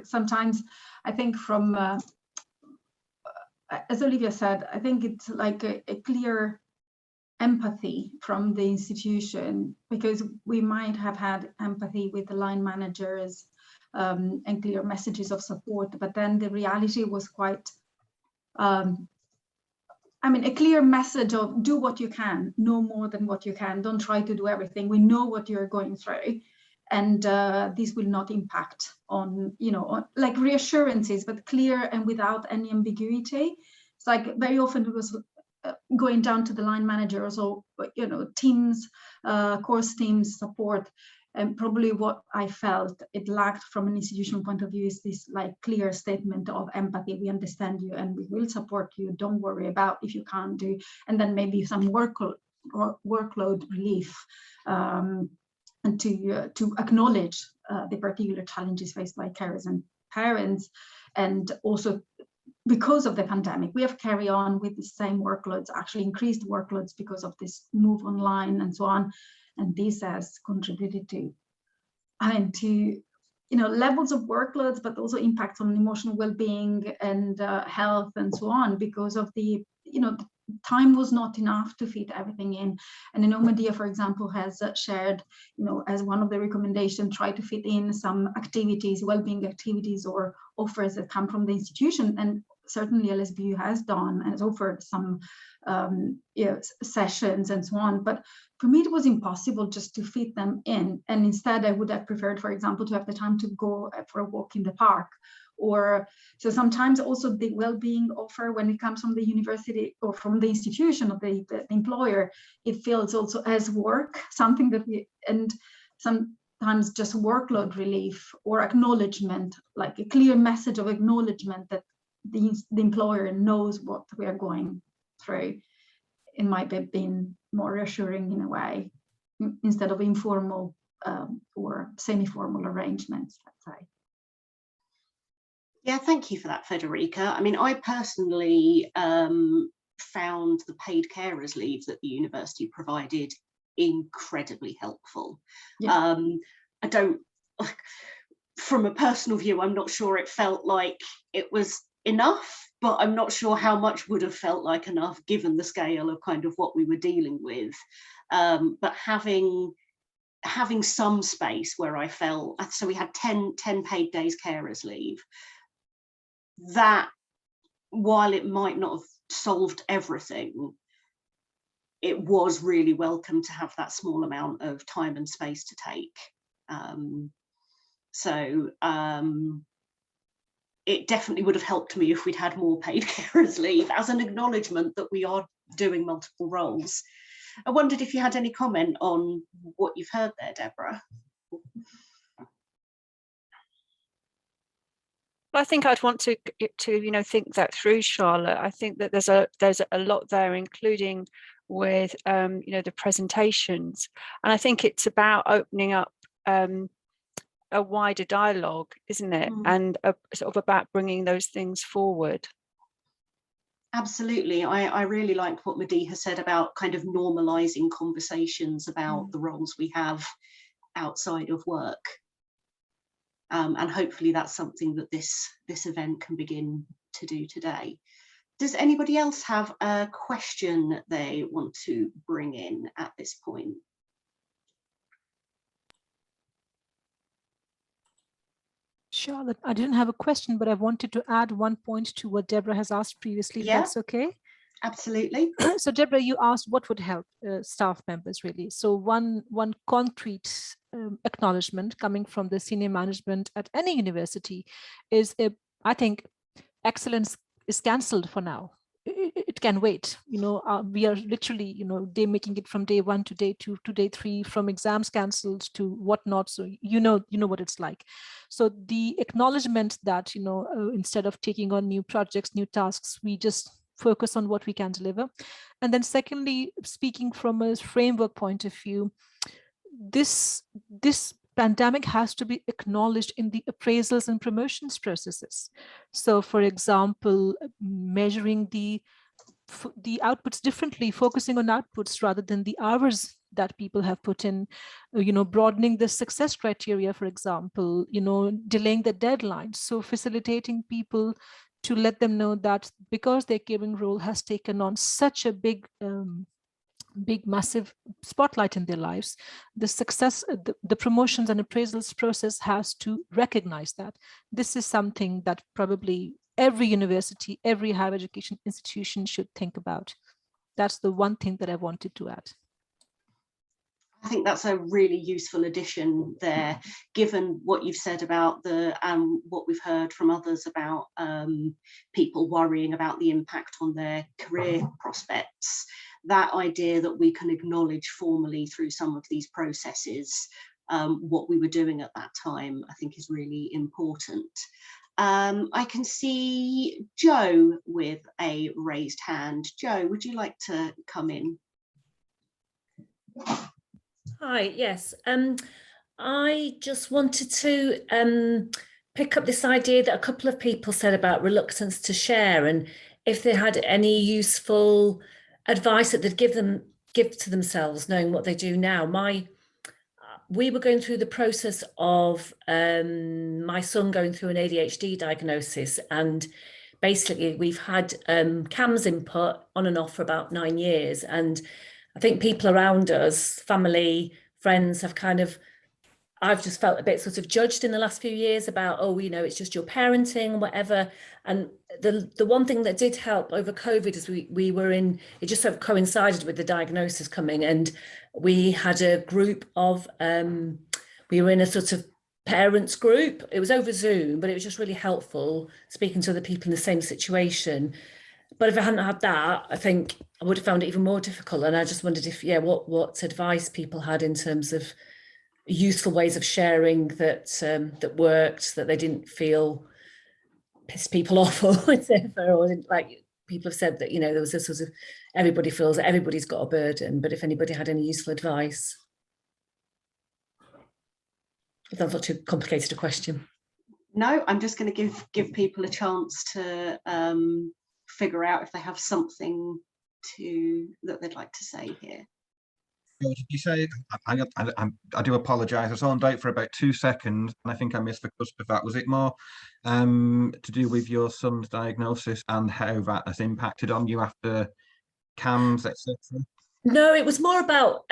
sometimes, I think from as Olivia said, I think it's like a clear empathy from the institution, because we might have had empathy with the line managers and clear messages of support, but then the reality was quite, a clear message of do what you can, no more than what you can, don't try to do everything, we know what you're going through, and this will not impact on, like reassurances, but clear and without any ambiguity. It's like very often it was going down to the line managers or, teams, course teams support. And probably what I felt it lacked from an institutional point of view is this like clear statement of empathy. We understand you and we will support you. Don't worry about if you can't do, and then maybe some workload relief, and to acknowledge the particular challenges faced by carers and parents. And also, because of the pandemic, we have carried on with the same workloads, actually increased workloads because of this move online and so on. And this has contributed to levels of workloads, but also impacts on emotional well-being and health and so on, because of the time was not enough to fit everything in. And I know Medea, for example, has shared, as one of the recommendations, try to fit in some activities, well-being activities or offers that come from the institution. And certainly LSBU has done and has offered some sessions and so on. But for me, it was impossible just to fit them in. And instead, I would have preferred, for example, to have the time to go for a walk in the park. Or so sometimes also the well-being offer, when it comes from the university or from the institution of the employer, it feels also as work, something that and sometimes just workload relief or acknowledgement, like a clear message of acknowledgement that the employer knows what we are going through. It might have been more reassuring in a way, instead of informal or semi-formal arrangements, let's say. Yeah, thank you for that, Federica. I mean, I personally found the paid carers leave that the university provided incredibly helpful. Yeah. I don't, from a personal view, I'm not sure it felt like it was enough, but I'm not sure how much would have felt like enough given the scale of kind of what we were dealing with. But having some space where I felt, so we had 10 paid days carers leave, that while it might not have solved everything, it was really welcome to have that small amount of time and space to take. It definitely would have helped me if we'd had more paid carers leave, as an acknowledgement that we are doing multiple roles. I wondered if you had any comment on what you've heard there, Deborah. I think I'd want to think that through, Charlotte. I think that there's a lot there, including with the presentations, and I think it's about opening up a wider dialogue, isn't it? And sort of about bringing those things forward. Absolutely. I really liked what Medea said about kind of normalizing conversations about the roles we have outside of work. And hopefully that's something that this event can begin to do today. Does anybody else have a question that they want to bring in at this point? Charlotte, I didn't have a question, but I wanted to add one point to what Deborah has asked previously, if that's okay. Absolutely. So Deborah, you asked what would help staff members really. So one concrete acknowledgement coming from the senior management at any university is, I think, excellence is cancelled for now. It can wait. We are literally, day making it from day 1 to day 2 to day 3, from exams cancelled to whatnot. So you know what it's like. So the acknowledgement that instead of taking on new projects, new tasks, we just focus on what we can deliver. And then secondly, speaking from a framework point of view, this pandemic has to be acknowledged in the appraisals and promotions processes. So for example, measuring the outputs differently, focusing on outputs rather than the hours that people have put in, broadening the success criteria, for example, delaying the deadlines. So facilitating people to let them know that because their caring role has taken on such a big, massive spotlight in their lives, the success, the promotions and appraisals process has to recognize that. This is something that probably every university, every higher education institution should think about. That's the one thing that I wanted to add. I think that's a really useful addition there, given what you've said about what we've heard from others about people worrying about the impact on their career prospects. That idea that we can acknowledge formally through some of these processes what we were doing at that time, I think is really important. I can see Joe with a raised hand. Joe, would you like to come in? Hi, yes. I just wanted to pick up this idea that a couple of people said about reluctance to share, and if they had any useful advice that they'd give to themselves, knowing what they do now. we were going through the process of my son going through an ADHD diagnosis, and basically we've had CAMS input on and off for about 9 years, and I think people around us, family, friends, have kind of, I've just felt a bit sort of judged in the last few years about, oh, you know, it's just your parenting, whatever. And the one thing that did help over COVID is we were in, it just sort of coincided with the diagnosis coming, and we had a group of, we were in a sort of parents group. It was over Zoom, but it was just really helpful speaking to other people in the same situation. But if I hadn't had that, I think I would have found it even more difficult. And I just wondered if, yeah, what advice people had in terms of useful ways of sharing that that worked, that they didn't feel pissed people off or whatever, or like people have said that, you know, there was this sort of, everybody feels that everybody's got a burden, but if anybody had any useful advice. If that's not too complicated a question. No, I'm just going to give people a chance to figure out if they have something that they'd like to say here. Did you say, I do apologise, I was on date for about 2 seconds and I think I missed the cusp of that. Was it more to do with your son's diagnosis and how that has impacted on you after CAMS, etc.? No, it was more about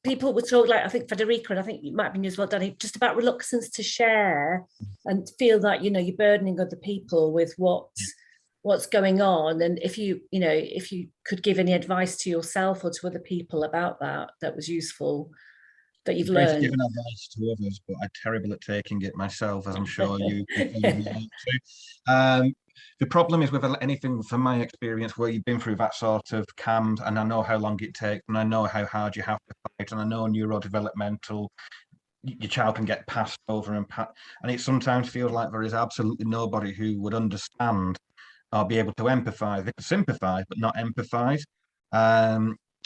people were told, like I think Federica, and I think it might have been you as well, Danny, just about reluctance to share and feel that, you know, you're burdening other people with what's going on. And if you could give any advice to yourself or to other people about that was useful, that you've learned. Giving advice to others, but I'm terrible at taking it myself, as I'm sure you to. The problem is with anything, from my experience, where you've been through that sort of CAMS, and I know how long it takes, and I know how hard you have to fight, and I know neurodevelopmental, your child can get passed over and it sometimes feels like there is absolutely nobody who would understand or be able to empathise. They can sympathise, but not empathise.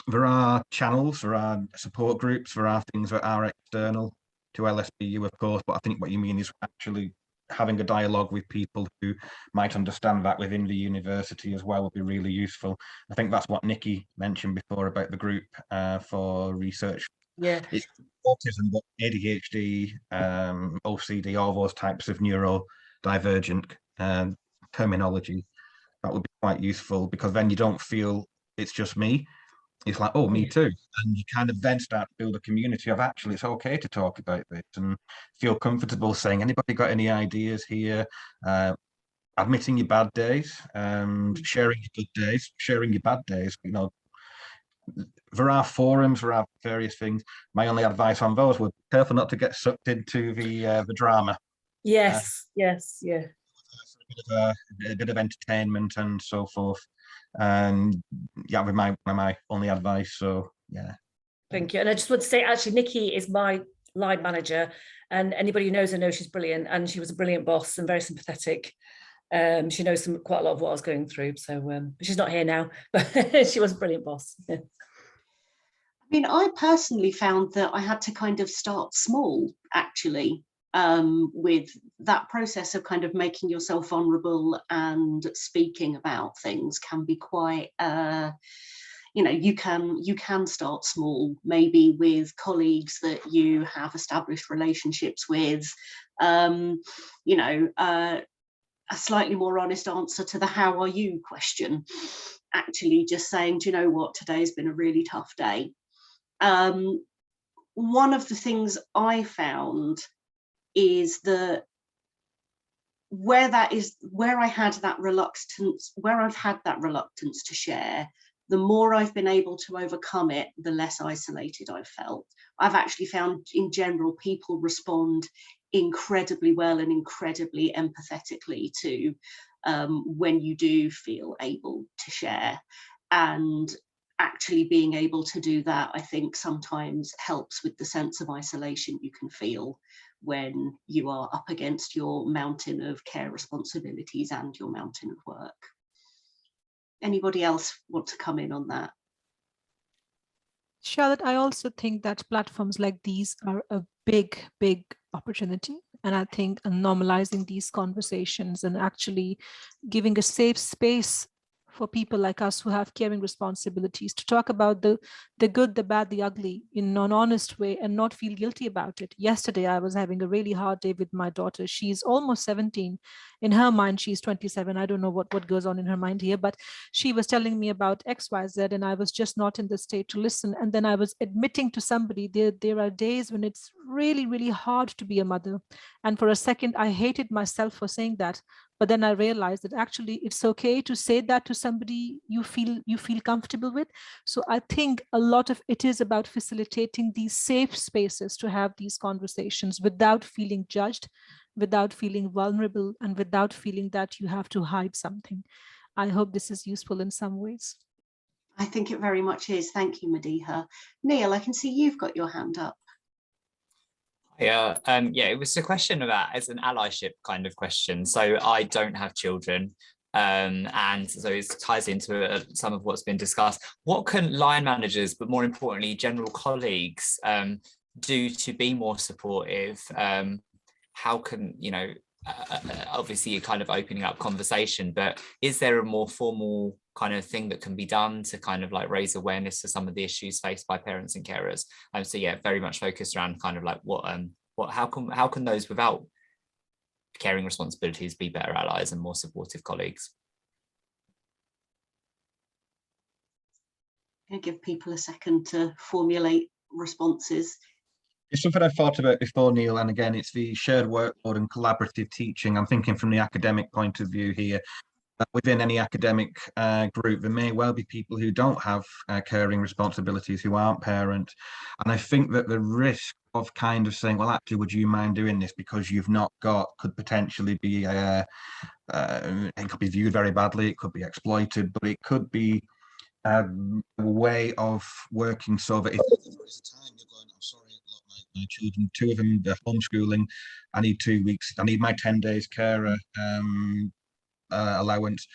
There are channels, there are support groups, there are things that are external to LSBU, of course, but I think what you mean is actually having a dialogue with people who might understand that within the university as well would be really useful. I think that's what Nikki mentioned before about the group for research. Yeah, it's autism, but ADHD, OCD, all those types of neurodivergent terminology. That would be quite useful, because then you don't feel it's just me. It's like, oh, me too. And you kind of then start to build a community of actually it's okay to talk about this and feel comfortable saying, anybody got any ideas here? Admitting your bad days, sharing your good days, sharing your bad days. You know, there are forums, there are various things. My only advice on those would be careful not to get sucked into the drama. Yes, yeah. A bit of entertainment and so forth. And yeah, with my only advice. So yeah. Thank you. And I just want to say, actually, Nikki is my line manager, and anybody who knows her knows she's brilliant, and she was a brilliant boss and very sympathetic. She knows quite a lot of what I was going through. So but she's not here now, but she was a brilliant boss. Yeah. I mean, I personally found that I had to kind of start small, actually. With that process of kind of making yourself vulnerable and speaking about things can be quite, you can start small, maybe with colleagues that you have established relationships with, a slightly more honest answer to the how are you question, actually just saying, do you know what, today's been a really tough day. One of the things I found is that where I've had that reluctance to share, the more I've been able to overcome it, the less isolated I've felt. I've actually found in general people respond incredibly well and incredibly empathetically to when you do feel able to share. And actually being able to do that, I think sometimes helps with the sense of isolation you can feel when you are up against your mountain of care responsibilities and your mountain of work. Anybody else want to come in on that? Charlotte, I also think that platforms like these are a big opportunity. And I think normalizing these conversations and actually giving a safe space for people like us who have caring responsibilities to talk about the good, the bad, the ugly in an honest way and not feel guilty about it. Yesterday, I was having a really hard day with my daughter. She's almost 17. In her mind, she's 27. I don't know what goes on in her mind here, but she was telling me about XYZ and I was just not in the state to listen. And then I was admitting to somebody there are days when it's really, really hard to be a mother. And for a second, I hated myself for saying that. But then I realized that actually it's okay to say that to somebody you feel comfortable with. So I think a lot of it is about facilitating these safe spaces to have these conversations without feeling judged, without feeling vulnerable, and without feeling that you have to hide something. I hope this is useful in some ways. I think it very much is. Thank you, Madiha. Neil, I can see you've got your hand up. Yeah, it was a question about, it's an allyship kind of question. So I don't have children, and so it ties into some of what's been discussed. What can line managers, but more importantly, general colleagues, do to be more supportive? How can, obviously you're kind of opening up conversation, but is there a more formal kind of thing that can be done to kind of like raise awareness to some of the issues faced by parents and carers? So yeah, very much focused around kind of like how can those without caring responsibilities be better allies and more supportive colleagues? I'm going to give people a second to formulate responses. It's something I've thought about before, Neil, and again, it's the shared workload and collaborative teaching. I'm thinking from the academic point of view here. Within any academic group, there may well be people who don't have caring responsibilities, who aren't parents. And I think that the risk of kind of saying, well, actually, would you mind doing this because you've not got, could potentially be, it could be viewed very badly, it could be exploited, but it could be a way of working so that if there's a time you're going, I'm sorry, my children, 2 of them, they're homeschooling, I need 2 weeks, I need my 10 days carer allowance.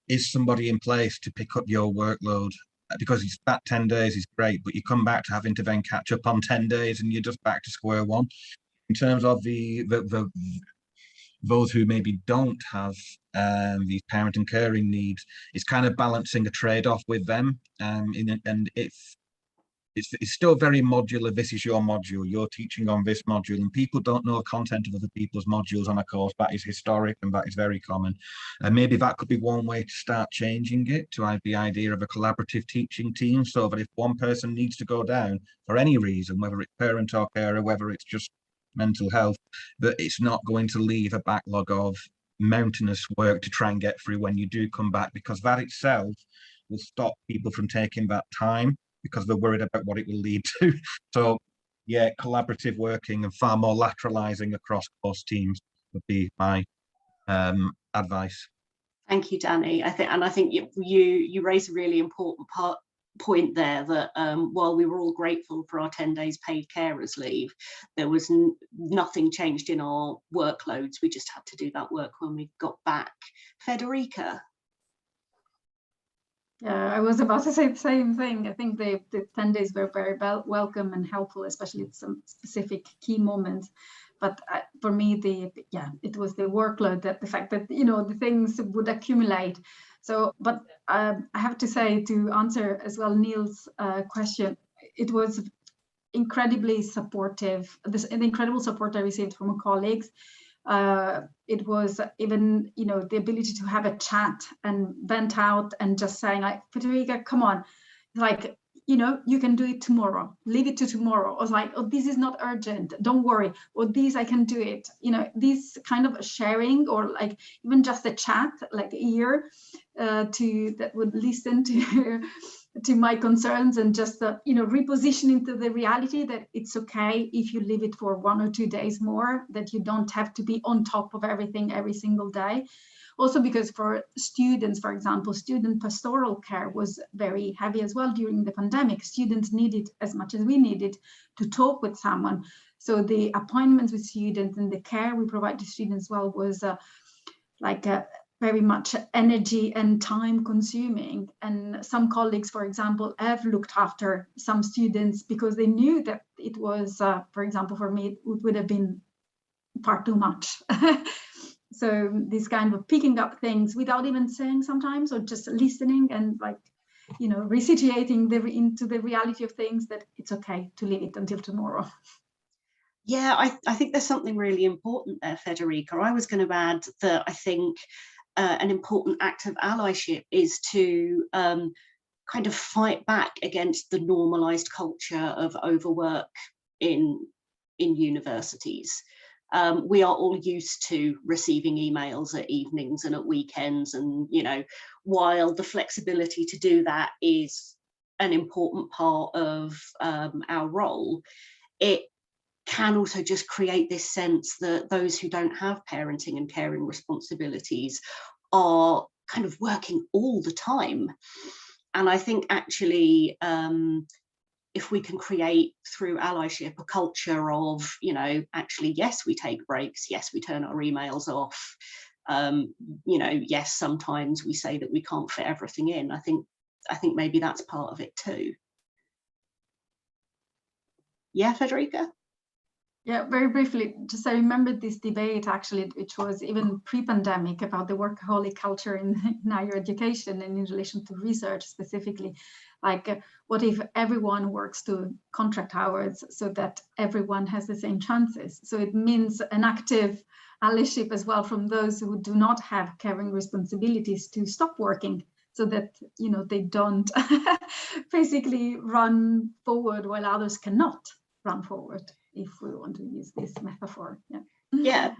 Is somebody in place to pick up your workload? Because it's that 10 days is great, but you come back to having to then catch up on 10 days and you're just back to square one. In terms of those who maybe don't have these parent and caring needs, it's kind of balancing a trade-off with them. And it's still very modular. This is your module, you're teaching on this module, and people don't know the content of other people's modules on a course. That is historic and that is very common. And maybe that could be one way to start changing it, to have the idea of a collaborative teaching team, so that if one person needs to go down for any reason, whether it's parent or carer, whether it's just mental health, that it's not going to leave a backlog of mountainous work to try and get through when you do come back, because that itself will stop people from taking that time, because they're worried about what it will lead to. So yeah, collaborative working and far more lateralizing across course teams would be my advice. Thank you, Danny. I think you raise a really important point there, that while we were all grateful for our 10 days paid carers leave, there was nothing changed in our workloads. We just had to do that work when we got back. Federica. Yeah, I was about to say the same thing. I think the 10 days were very welcome and helpful, especially at some specific key moments. But for me, it was the workload, that the fact that, the things would accumulate. So, but I have to say, to answer as well Neil's question, it was incredibly supportive. The incredible support I received from colleagues. It was even, the ability to have a chat and vent out and just saying, like, Federica, come on, like, you can do it tomorrow, leave it to tomorrow. I was like, oh, this is not urgent, don't worry, or this, I can do it. This kind of sharing, or like even just a chat, like a ear that would listen to my concerns, and just repositioning to the reality that it's okay if you leave it for 1 or 2 days more, that you don't have to be on top of everything every single day. Also because for students, for example, student pastoral care was very heavy as well during the pandemic. Students needed, as much as we needed, to talk with someone. So the appointments with students and the care we provide to students as well was very much energy and time consuming. And some colleagues, for example, have looked after some students because they knew that it was, for example, for me, it would have been far too much. So this kind of picking up things without even saying sometimes, or just listening and like, you know, resituating into the reality of things, that it's okay to leave it until tomorrow. Yeah, I think there's something really important there, Federica. I was going to add that I think an important act of allyship is to kind of fight back against the normalized culture of overwork in universities. We are all used to receiving emails at evenings and at weekends, and you know, while the flexibility to do that is an important part of our role, it can also just create this sense that those who don't have parenting and caring responsibilities are kind of working all the time. And I think actually, if we can create through allyship a culture of, you know, actually, yes, we take breaks, yes, we turn our emails off, you know, yes, sometimes we say that we can't fit everything in. I think maybe that's part of it too. Yeah, Federica? Yeah, very briefly, just I remembered this debate actually, which was even pre-pandemic, about the workaholic culture in higher education and in relation to research specifically. Like, what if everyone works to contract hours so that everyone has the same chances? So it means an active allyship as well from those who do not have caring responsibilities to stop working, so that, you know, they don't basically run forward while others cannot run forward, if we want to use this metaphor. Yeah,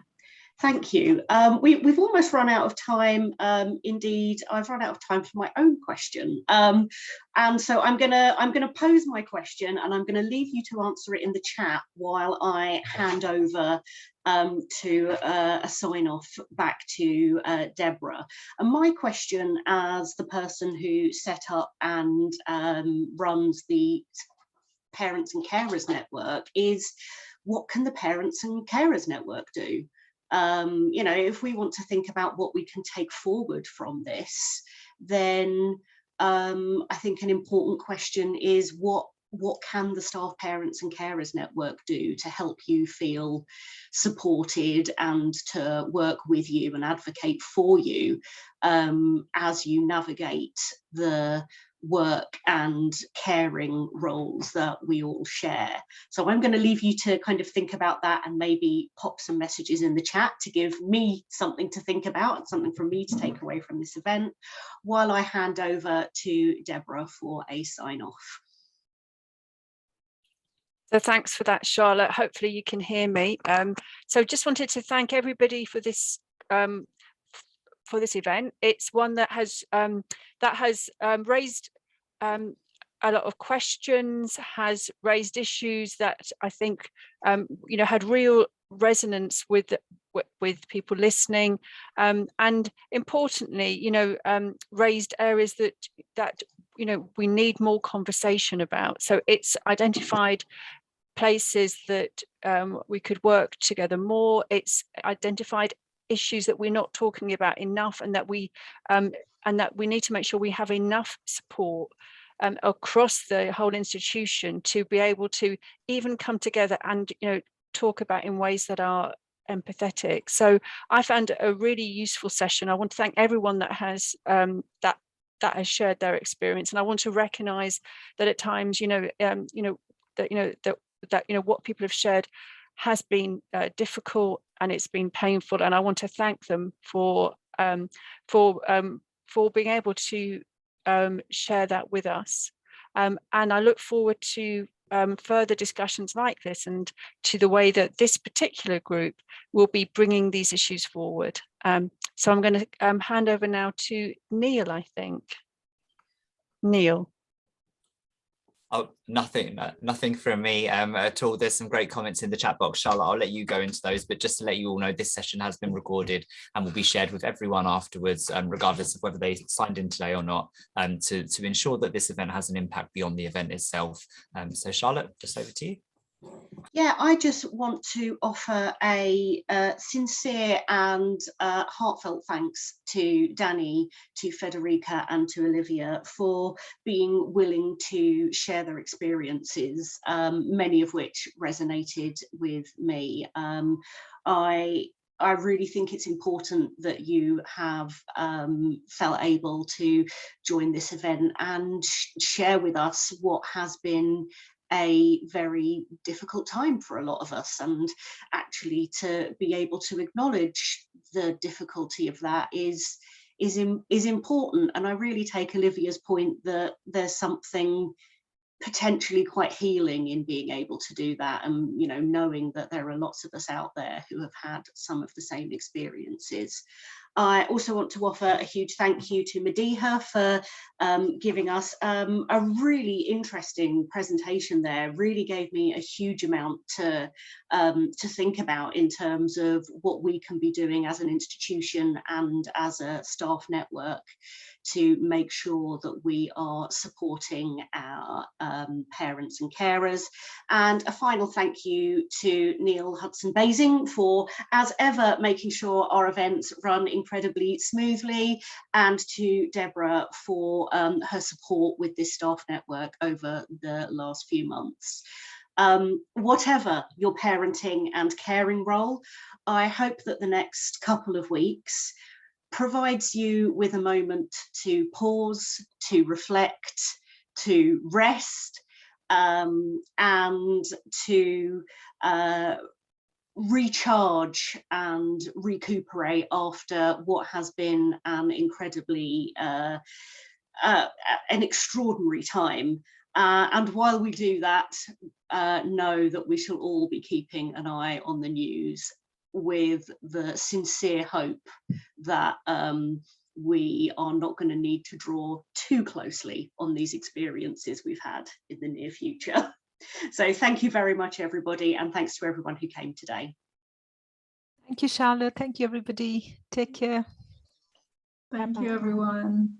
thank you. We've almost run out of time. Indeed, I've run out of time for my own question, and so I'm gonna pose my question, and I'm gonna leave you to answer it in the chat while I hand over to a sign off back to Deborah. And my question, as the person who set up and runs the Parents and Carers Network, is what can the Parents and Carers Network do? You know, if we want to think about what we can take forward from this, then I think an important question is what can the Staff Parents and Carers Network do to help you feel supported and to work with you and advocate for you as you navigate the work and caring roles that we all share. So I'm going to leave you to kind of think about that and maybe pop some messages in the chat to give me something to think about and something from me to take away from this event, while I hand over to Deborah for a sign off. So thanks for that, Charlotte. Hopefully you can hear me. So just wanted to thank everybody for this event. It's one that has raised a lot of questions, has raised issues that I think you know, had real resonance with people listening, and importantly, you know, raised areas that you know, we need more conversation about. So it's identified places that we could work together more. It's identified issues that we're not talking about enough, and that we need to make sure we have enough support across the whole institution to be able to even come together and, you know, talk about in ways that are empathetic. So I found a really useful session. I want to thank everyone that has that has shared their experience, and I want to recognise that at times, you know, that what people have shared has been difficult and it's been painful, and I want to thank them for being able to share that with us, and I look forward to further discussions like this, and to the way that this particular group will be bringing these issues forward. So I'm going to hand over now to Neil, I think. Neil. Oh, nothing from me at all. There's some great comments in the chat box. Charlotte, I'll let you go into those, but just to let you all know, this session has been recorded and will be shared with everyone afterwards, regardless of whether they signed in today or not, to ensure that this event has an impact beyond the event itself. So Charlotte, just over to you. Yeah, I just want to offer a sincere and heartfelt thanks to Danny, to Federica and to Olivia for being willing to share their experiences, many of which resonated with me. I I really think it's important that you have felt able to join this event and share with us what has been a very difficult time for a lot of us, and actually to be able to acknowledge the difficulty of that is important. And I really take Olivia's point that there's something potentially quite healing in being able to do that, and, you know, knowing that there are lots of us out there who have had some of the same experiences. I also want to offer a huge thank you to Mediha for giving us a really interesting presentation there. Really gave me a huge amount to think about in terms of what we can be doing as an institution and as a staff network to make sure that we are supporting our parents and carers. And a final thank you to Neil Hudson-Basing for, as ever, making sure our events run incredibly smoothly, and to Deborah for her support with this staff network over the last few months. Whatever your parenting and caring role, I hope that the next couple of weeks provides you with a moment to pause, to reflect, to rest, and to recharge and recuperate after what has been an incredibly an extraordinary time. And while we do that, know that we shall all be keeping an eye on the news, with the sincere hope that we are not going to need to draw too closely on these experiences we've had in the near future. So thank you very much, everybody, and thanks to everyone who came today. Thank you, Charlotte. Thank you, everybody. Take care. Thank you, everyone.